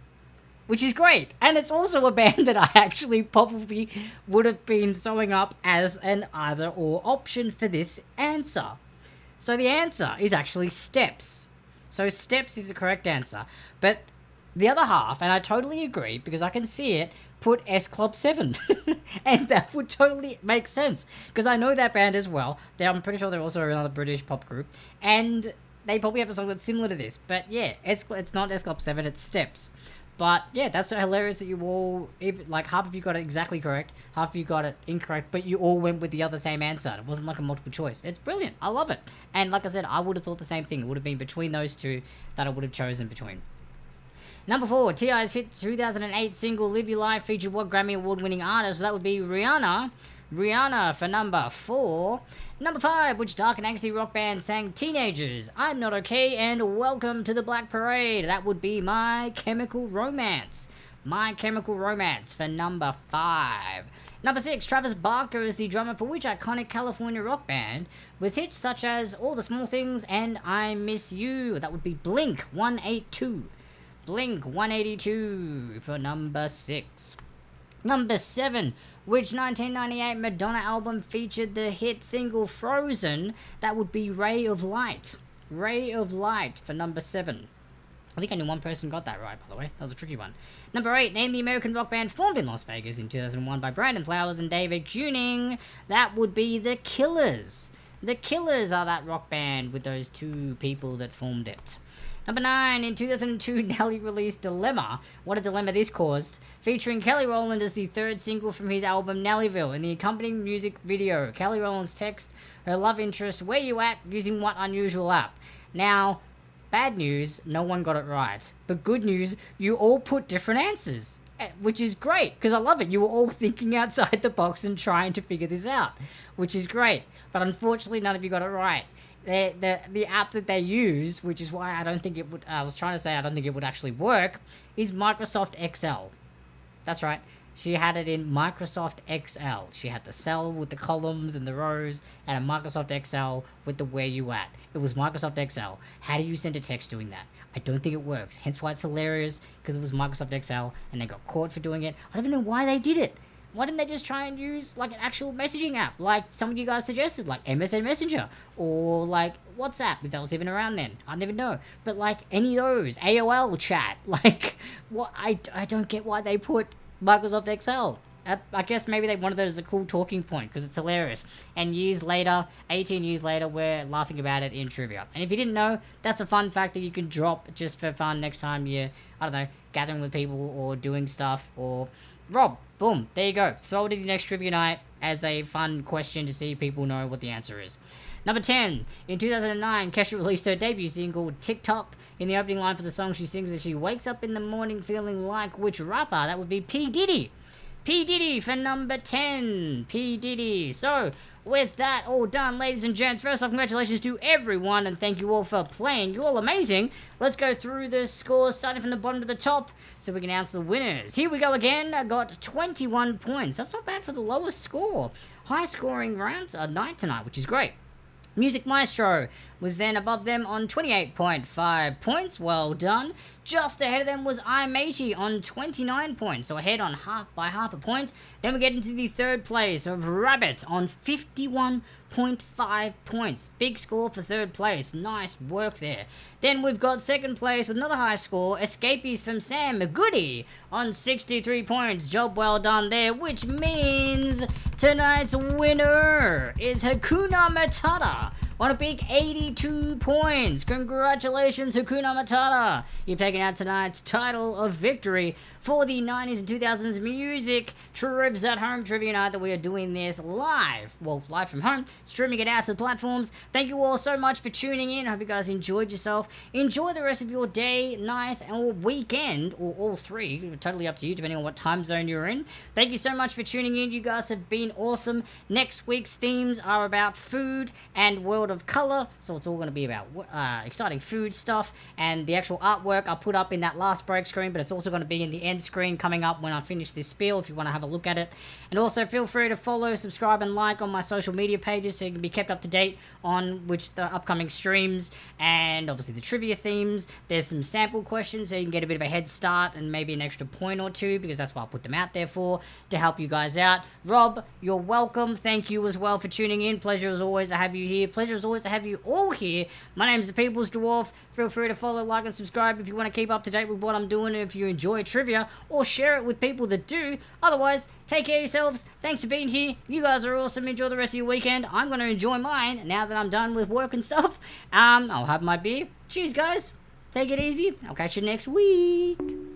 Which is great. And it's also a band that I actually probably would have been throwing up as an either or option for this answer. So the answer is actually Steps. So Steps is the correct answer. But the other half, and I totally agree because I can see it, put S Club 7. And that would totally make sense. Because I know that band as well. I'm pretty sure they're also another British pop group. And they probably have a song that's similar to this. But yeah, it's not S Club 7, it's Steps. But yeah, that's so hilarious that you all, like half of you got it exactly correct, half of you got it incorrect, but you all went with the other same answer. It wasn't like a multiple choice. It's brilliant. I love it. And like I said, I would have thought the same thing. It would have been between those two that I would have chosen between. Number 4, T.I.'s hit 2008 single Live Your Life featured what Grammy Award-winning artist? Well, that would be Rihanna. Rihanna for number 4. Number 5, which dark and angsty rock band sang Teenagers, I'm Not Okay, and Welcome to the Black Parade? That would be My Chemical Romance. My Chemical Romance for number 5. Number 6, Travis Barker is the drummer for which iconic California rock band, with hits such as All the Small Things and I Miss You? That would be Blink 182. Blink 182 for number 6. Number 7, which 1998 Madonna album featured the hit single Frozen? That would be Ray of Light. Ray of Light for number 7. I think only one person got that right, by the way. That was a tricky one. Number 8, name the American rock band formed in Las Vegas in 2001 by Brandon Flowers and David Kuning. That would be The Killers. The Killers are that rock band with those two people that formed it. Number 9, in 2002, Nelly released Dilemma. What a dilemma this caused. Featuring Kelly Rowland as the third single from his album Nellyville. In the accompanying music video, Kelly Rowland's text her love interest, where you at, using what unusual app? Now, bad news, no one got it right. But good news, you all put different answers. Which is great, because I love it. You were all thinking outside the box and trying to figure this out. Which is great. But unfortunately, none of you got it right. The app that they use, which is why I don't think it would, I was trying to say I don't think it would actually work, is Microsoft Excel. That's right. She had it in Microsoft Excel. She had the cell with the columns and the rows, and a Microsoft Excel with the where you at. It was Microsoft Excel. How do you send a text doing that? I don't think it works. Hence why it's hilarious, because it was Microsoft Excel, and they got caught for doing it. I don't even know why they did it. Why didn't they just try and use, like, an actual messaging app, like some of you guys suggested, like MSN Messenger, or, like, WhatsApp, if that was even around then? I don't even know. But, like, any of those, AOL chat, like, what? I don't get why they put Microsoft Excel. I guess maybe they wanted that as a cool talking point, because it's hilarious. And years later, 18 years later, we're laughing about it in trivia. And if you didn't know, that's a fun fact that you can drop just for fun next time you're, I don't know, gathering with people, or doing stuff, or... Rob, boom, there you go. Throw it in your next trivia night as a fun question to see if people know what the answer is. Number 10, in 2009, Kesha released her debut single, TikTok. In the opening line for the song, she sings that she wakes up in the morning feeling like which rapper? That would be P. Diddy. P. Diddy for number 10. P. Diddy. So, with that all done, ladies and gents, first off, congratulations to everyone, and thank you all for playing. You're all amazing. Let's go through the scores, starting from the bottom to the top, so we can announce the winners. Here we go again. I got 21 points. That's not bad for the lowest score. High scoring rounds are night tonight, which is great. Music Maestro, was then above them on 28.5 points. Well done. Just ahead of them was I'm 80 on 29 points, so ahead on by half a point. Then we get into the third place of Rabbit on 51.5 points. Big score for third place. Nice work there. Then we've got second place with another high score, Escapees from Sam Goody on 63 points. Job well done there, which means tonight's winner is Hakuna Matata on a big 82 points. Congratulations, Hakuna Matata. You've taken out tonight's title of victory for the 90s and 2000s music Tribs at Home Trivia Night that we are doing this live. Well, live from home, streaming it out to the platforms. Thank you all so much for tuning in. I hope you guys enjoyed yourself. Enjoy the rest of your day, night, or weekend, or all three. Totally up to you, depending on what time zone you're in. Thank you so much for tuning in. You guys have been awesome. Next week's themes are about food and World of Color, so it's all going to be about exciting food stuff, and the actual artwork I'll put up in that last break screen, but it's also going to be in the end screen coming up when I finish this spiel if you want to have a look at it. And also feel free to follow, subscribe, and like on my social media pages so you can be kept up to date on which the upcoming streams and obviously the trivia themes. There's some sample questions so you can get a bit of a head start and maybe an extra point or two, because that's what I'll put them out there for, to help you guys out. Rob, you're welcome. Thank you as well for tuning in. Pleasure as always to have you here. Pleasure as always to have you all here. My name's the People's Dwarf. Feel free to follow, like, and subscribe if you want to keep up to date with what I'm doing, and if you enjoy trivia, or share it with people that do. Otherwise, take care of yourselves. Thanks for being here. You guys are awesome. Enjoy the rest of your weekend. I'm going to enjoy mine now that I'm done with work and stuff. I'll have my beer. Cheers, guys. Take it easy. I'll catch you next week.